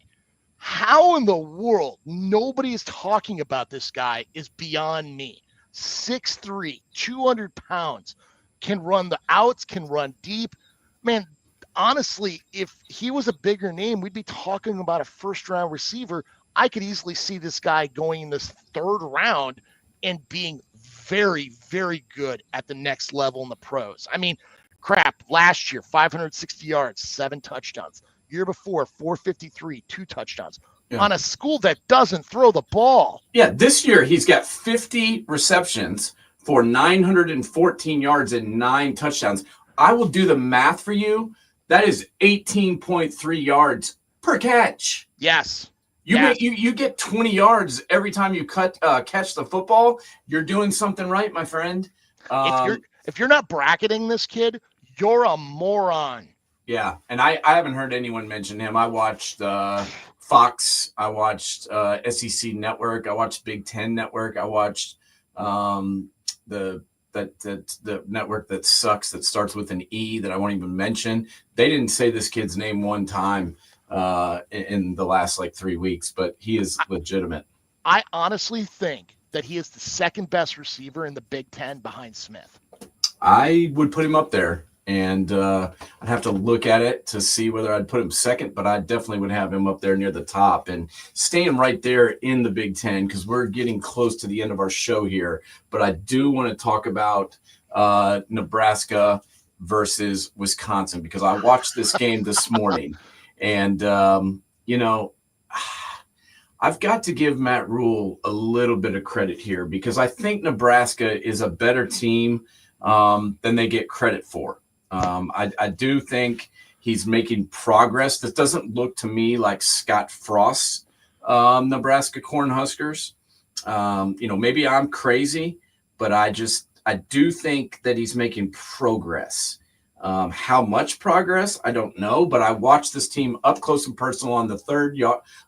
C: How in the world nobody is talking about this guy is beyond me. 6'3", 200 pounds, can run the outs, can run deep. Man, honestly, if he was a bigger name, we'd be talking about a first-round receiver. I could easily see this guy going in this 3rd round and being very, very good at the next level in the pros. I mean, crap, last year, 560 yards, 7 touchdowns. Year before, 453, 2 touchdowns. Yeah. On a school that doesn't throw the ball.
B: Yeah, this year he's got 50 receptions for 914 yards and 9 touchdowns. I will do the math for you. That is 18.3 yards per catch.
C: Yes.
B: You get 20 yards every time you catch the football. You're doing something right, my friend.
C: If you're not bracketing this kid, you're a moron.
B: Yeah, and I haven't heard anyone mention him. I watched Fox. I watched SEC Network. I watched Big Ten Network. I watched the network that sucks, that starts with an E, that I won't even mention. They didn't say this kid's name one time in the last 3 weeks, but he is legitimate.
C: I honestly think that he is the 2nd best receiver in the Big Ten behind Smith.
B: I would put him up there. And I'd have to look at it to see whether I'd put him 2nd, but I definitely would have him up there near the top and staying right there in the Big Ten, because we're getting close to the end of our show here. But I do want to talk about Nebraska versus Wisconsin, because I watched this game this morning. And, I've got to give Matt Rule a little bit of credit here, because I think Nebraska is a better team than they get credit for. I do think he's making progress. This doesn't look to me like Scott Frost's Nebraska Cornhuskers. Maybe I'm crazy, but I do think that he's making progress. How much progress, I don't know, but I watched this team up close and personal on the 3rd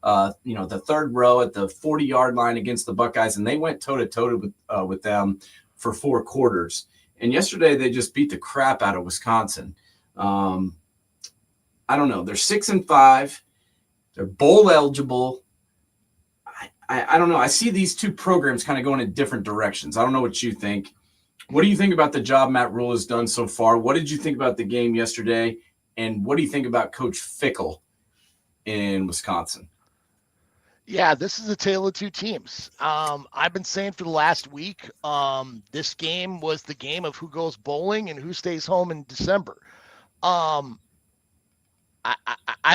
B: the 3rd row at the 40-yard line against the Buckeyes, and they went toe-to-toe with them for 4 quarters. And yesterday they just beat the crap out of Wisconsin. I don't know. They're 6-5. They're bowl eligible. I don't know. I see these two programs kind of going in different directions. I don't know what you think. What do you think about the job Matt Rule has done so far? What did you think about the game yesterday? And what do you think about Coach Fickle in Wisconsin?
C: Yeah, this is a tale of two teams. I've been saying for the last week, this game was the game of who goes bowling and who stays home in December. I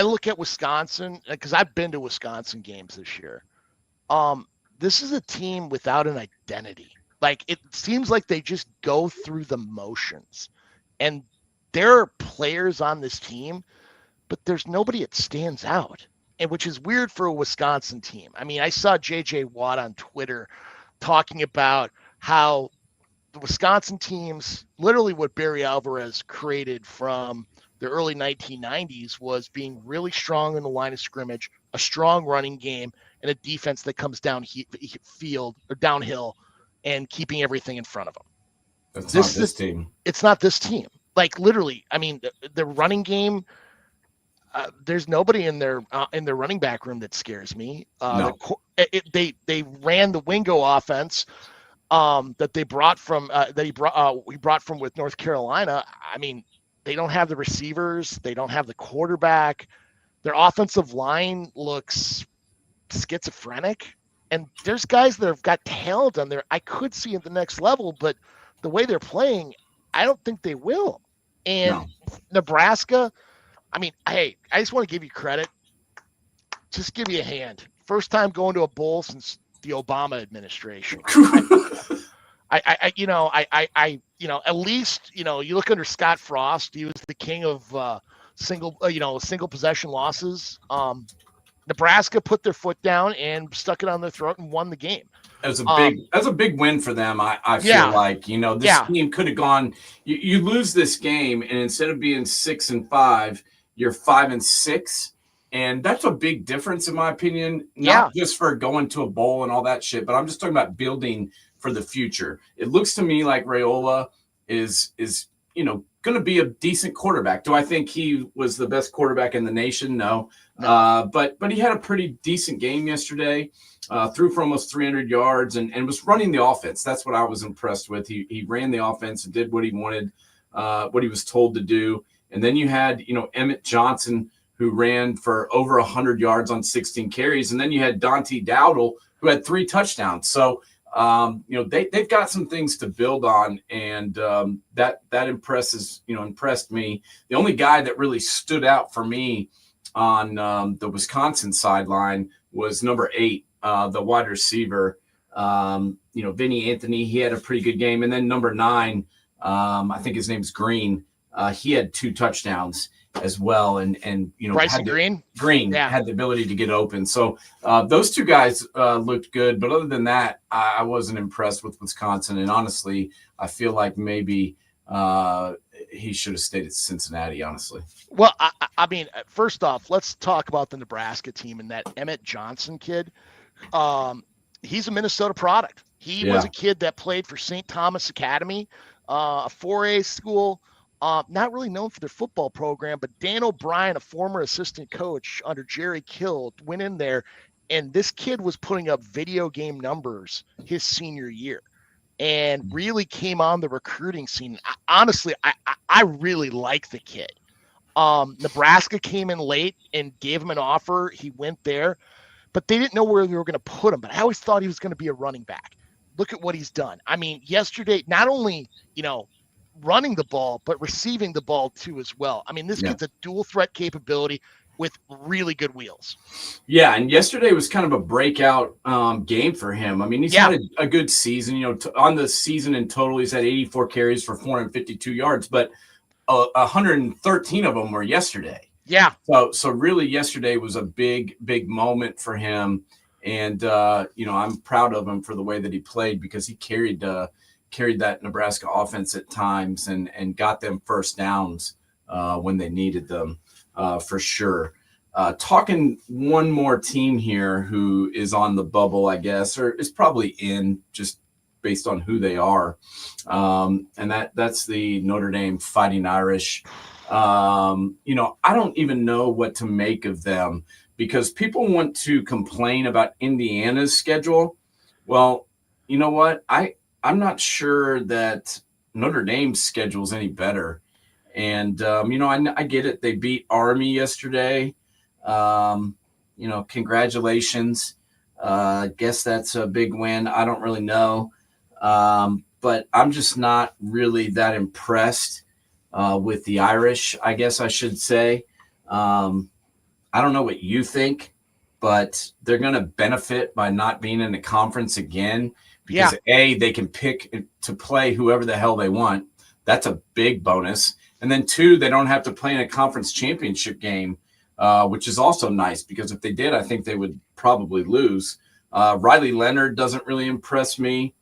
C: look at Wisconsin because I've been to Wisconsin games this year. This is a team without an identity. Like, it seems like they just go through the motions, and there are players on this team, but there's nobody that stands out. And which is weird for a Wisconsin team. I mean, I saw J.J. Watt on Twitter talking about how the Wisconsin teams, literally what Barry Alvarez created from the early 1990s, was being really strong in the line of scrimmage, a strong running game, and a defense that comes down field or downhill and keeping everything in front of them.
B: That's not this team. It's
C: not this team. Like, literally, I mean, the running game. There's nobody in their running back room that scares me.
B: No.
C: They ran the Wingo offense that they brought from he brought from with North Carolina. I mean, they don't have the receivers, they don't have the quarterback. Their offensive line looks schizophrenic, and there's guys that have got talent on there I could see at the next level, but the way they're playing, I don't think they will. And Nebraska. I mean, hey, I just want to give you credit. Just give you a hand. First time going to a bowl since the Obama administration. At least, you look under Scott Frost, he was the king of single possession losses. Nebraska put their foot down and stuck it on their throat and won the game.
B: That's a big win for them. I feel like, this team could have gone, you lose this game, and instead of being 6-5, you're 5-6, and that's a big difference in my opinion. Not just for going to a bowl and all that shit, but I'm just talking about building for the future. It looks to me like Raiola is going to be a decent quarterback. Do I think he was the best quarterback in the nation? No. But he had a pretty decent game yesterday. Threw for almost 300 yards and was running the offense. That's what I was impressed with. He ran the offense and did what he wanted, what he was told to do. And then you had, Emmett Johnson, who ran for over 100 yards on 16 carries. And then you had Dante Dowdle, who had 3 touchdowns. So, they've got some things to build on. And that impressed me. The only guy that really stood out for me on the Wisconsin sideline was number 8, the wide receiver, Vinny Anthony. He had a pretty good game. And then number 9, I think his name's Green. He had 2 touchdowns as well, and
C: Bryson Green
B: had the ability to get open. So those 2 guys looked good, but other than that, I wasn't impressed with Wisconsin. And honestly, I feel like maybe he should have stayed at Cincinnati. Honestly,
C: well, I mean, first off, let's talk about the Nebraska team and that Emmett Johnson kid. He's a Minnesota product. He was a kid that played for St. Thomas Academy, a 4A school. Not really known for their football program, but Dan O'Brien, a former assistant coach under Jerry Kill, went in there, and this kid was putting up video game numbers his senior year and really came on the recruiting scene. Honestly, I really like the kid. Nebraska came in late and gave him an offer. He went there, but they didn't know where they were going to put him. But I always thought he was going to be a running back. Look at what he's done. I mean, yesterday, not only, running the ball, but receiving the ball too as well. I mean, this kid's a dual threat capability with really good wheels.
B: Yeah, and yesterday was kind of a breakout game for him. I mean, he's had a good season. On the season in total, he's had 84 carries for 452 yards, but 113 of them were yesterday.
C: Yeah.
B: So really, yesterday was a big moment for him, and I'm proud of him for the way that he played, because he carried that Nebraska offense at times and got them first downs when they needed them, for sure. Talking one more team here who is on the bubble, I guess, or is probably in, just based on who they are. And that's the Notre Dame Fighting Irish. I don't even know what to make of them, because people want to complain about Indiana's schedule. Well, you know what? I'm not sure that Notre Dame's schedule is any better. And, I get it. They beat Army yesterday. Congratulations. Guess that's a big win. I don't really know. But I'm just not really that impressed with the Irish, I guess I should say. I don't know what you think, but they're going to benefit by not being in the conference again because, A, they can pick to play whoever the hell they want. That's a big bonus. And then, 2, they don't have to play in a conference championship game, which is also nice because if they did, I think they would probably lose. Riley Leonard doesn't really impress me.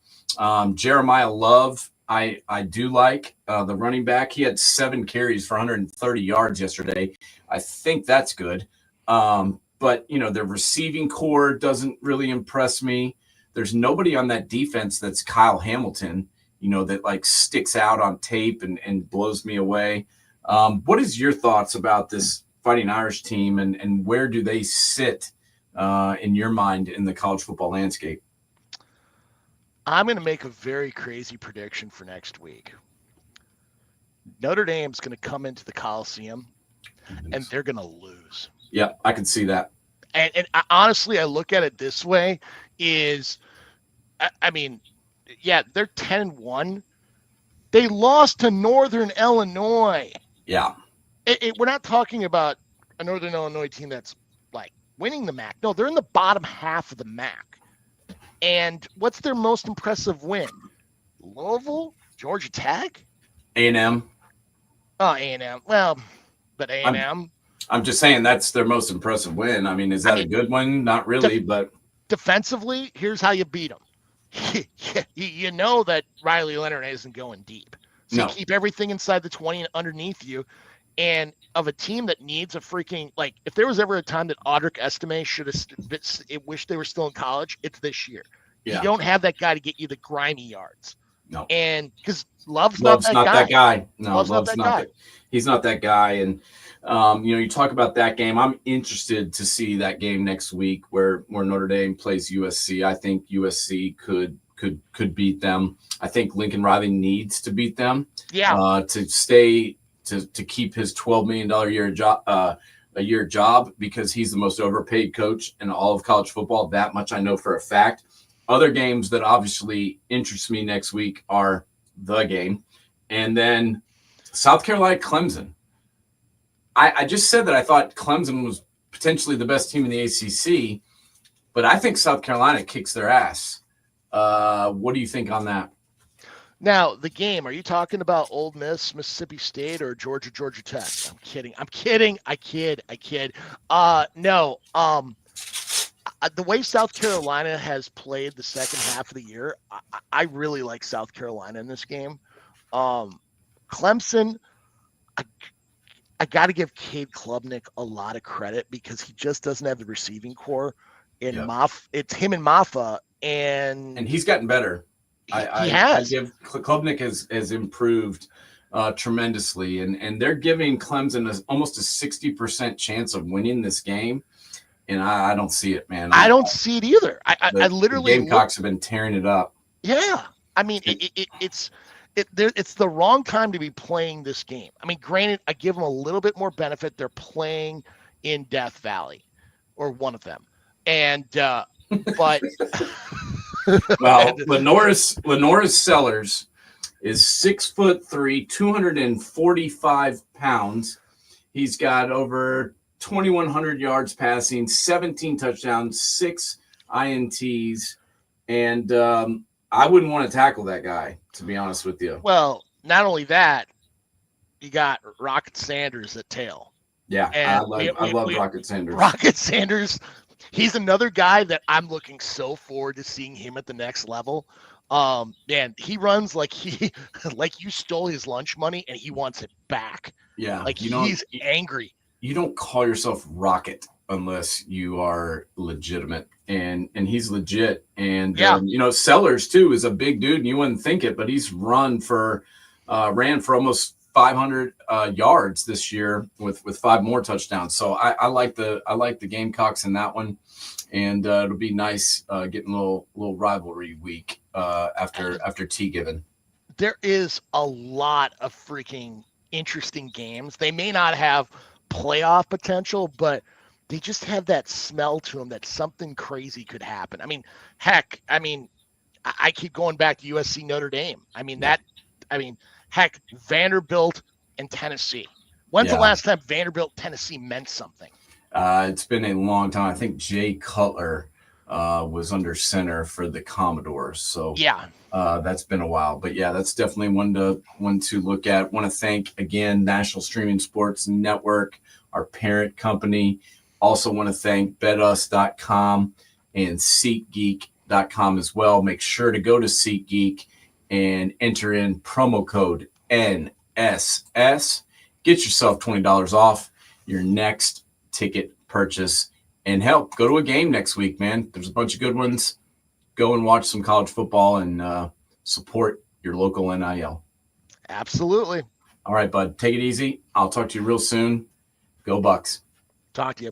B: Jeremiah Love, I do like the running back. He had 7 carries for 130 yards yesterday. I think that's good. But, their receiving core doesn't really impress me. There's nobody on that defense that's Kyle Hamilton, that like sticks out on tape and blows me away. What is your thoughts about this Fighting Irish team and where do they sit in your mind in the college football landscape?
C: I'm going to make a very crazy prediction for next week. Notre Dame's going to come into the Coliseum and they're going to lose.
B: Yeah, I can see that.
C: And honestly, I look at it this way is, they're 10-1. They lost to Northern Illinois.
B: Yeah.
C: We're not talking about a Northern Illinois team that's like winning the MAC. No, they're in the bottom half of the MAC. And what's their most impressive win? Louisville? Georgia Tech?
B: A&M.
C: Oh, A&M. Well, but A&M.
B: I'm just saying that's their most impressive win. I mean, is that a good one? Not really, but
C: defensively, here's how you beat them. You know that Riley Leonard isn't going deep. So you keep everything inside the 20 and underneath you. And of a team that needs a freaking, like, if there was ever a time that Audric Estime should have wished they were still in college, it's this year. Yeah. You don't have that guy to get you the grimy yards.
B: No.
C: And because Love's not that guy.
B: No, Love's not that guy. He's not that guy. And, you talk about that game. I'm interested to see that game next week where Notre Dame plays USC. I think USC could beat them. I think Lincoln Riley needs to beat them.
C: Yeah.
B: To stay to keep his $12 million a year job because he's the most overpaid coach in all of college football. That much I know for a fact. Other games that obviously interest me next week are the game. And then South Carolina, Clemson. I just said that I thought Clemson was potentially the best team in the ACC, but I think South Carolina kicks their ass. What do you think on that?
C: Now, the game, are you talking about Ole Miss, Mississippi State, or Georgia Tech? I'm kidding. I kid. No. The way South Carolina has played the second half of the year, I really like South Carolina in this game. Clemson, I got to give Cade Klubnik a lot of credit because he just doesn't have the receiving core. It's him and Maffa, and
B: he's gotten better.
C: He has.
B: Klubnik has improved tremendously, and they're giving Clemson almost a 60% chance of winning this game. And I don't see it, man.
C: I don't see it either. I literally
B: the Gamecocks have been tearing it up.
C: Yeah, I mean it's the wrong time to be playing this game. I mean, granted, I give them a little bit more benefit. They're playing in Death Valley, or one of them, and but
B: well, Lenoris Sellers is 6'3", 245 pounds. He's got over 2,100 yards passing, 17 touchdowns, 6 INTs, and I wouldn't want to tackle that guy, to be honest with you.
C: Well, not only that, you got Rocket Sanders at tail.
B: Yeah, I love Rocket Sanders.
C: Rocket Sanders, he's another guy that I'm looking so forward to seeing him at the next level. Man, he runs like you stole his lunch money and he wants it back.
B: Yeah,
C: like he's angry.
B: You don't call yourself Rocket unless you are legitimate, and he's legit. And Sellers too is a big dude, and you wouldn't think it, but he's ran for almost 500 yards this year with 5 more touchdowns. So I like the Gamecocks in that one, and it'll be nice getting a little rivalry week after T given.
C: There is a lot of freaking interesting games. They may not have playoff potential, but they just have that smell to them that something crazy could happen. I mean, heck, I keep going back to USC Notre Dame. Heck, Vanderbilt and Tennessee. When's the last time Vanderbilt, Tennessee meant something?
B: It's been a long time. I think Jay Cutler was under center for the Commodores. So
C: yeah,
B: that's been a while. But yeah, that's definitely one to look at. Want to thank again National Streaming Sports Network, our parent company. Also want to thank betus.com and SeatGeek.com as well. Make sure to go to SeatGeek and enter in promo code NSS. Get yourself $20 off your next ticket purchase. And help, go to a game next week, man. There's a bunch of good ones. Go and watch some college football and support your local NIL.
C: Absolutely.
B: All right, bud. Take it easy. I'll talk to you real soon. Go Bucks.
C: Talk to you.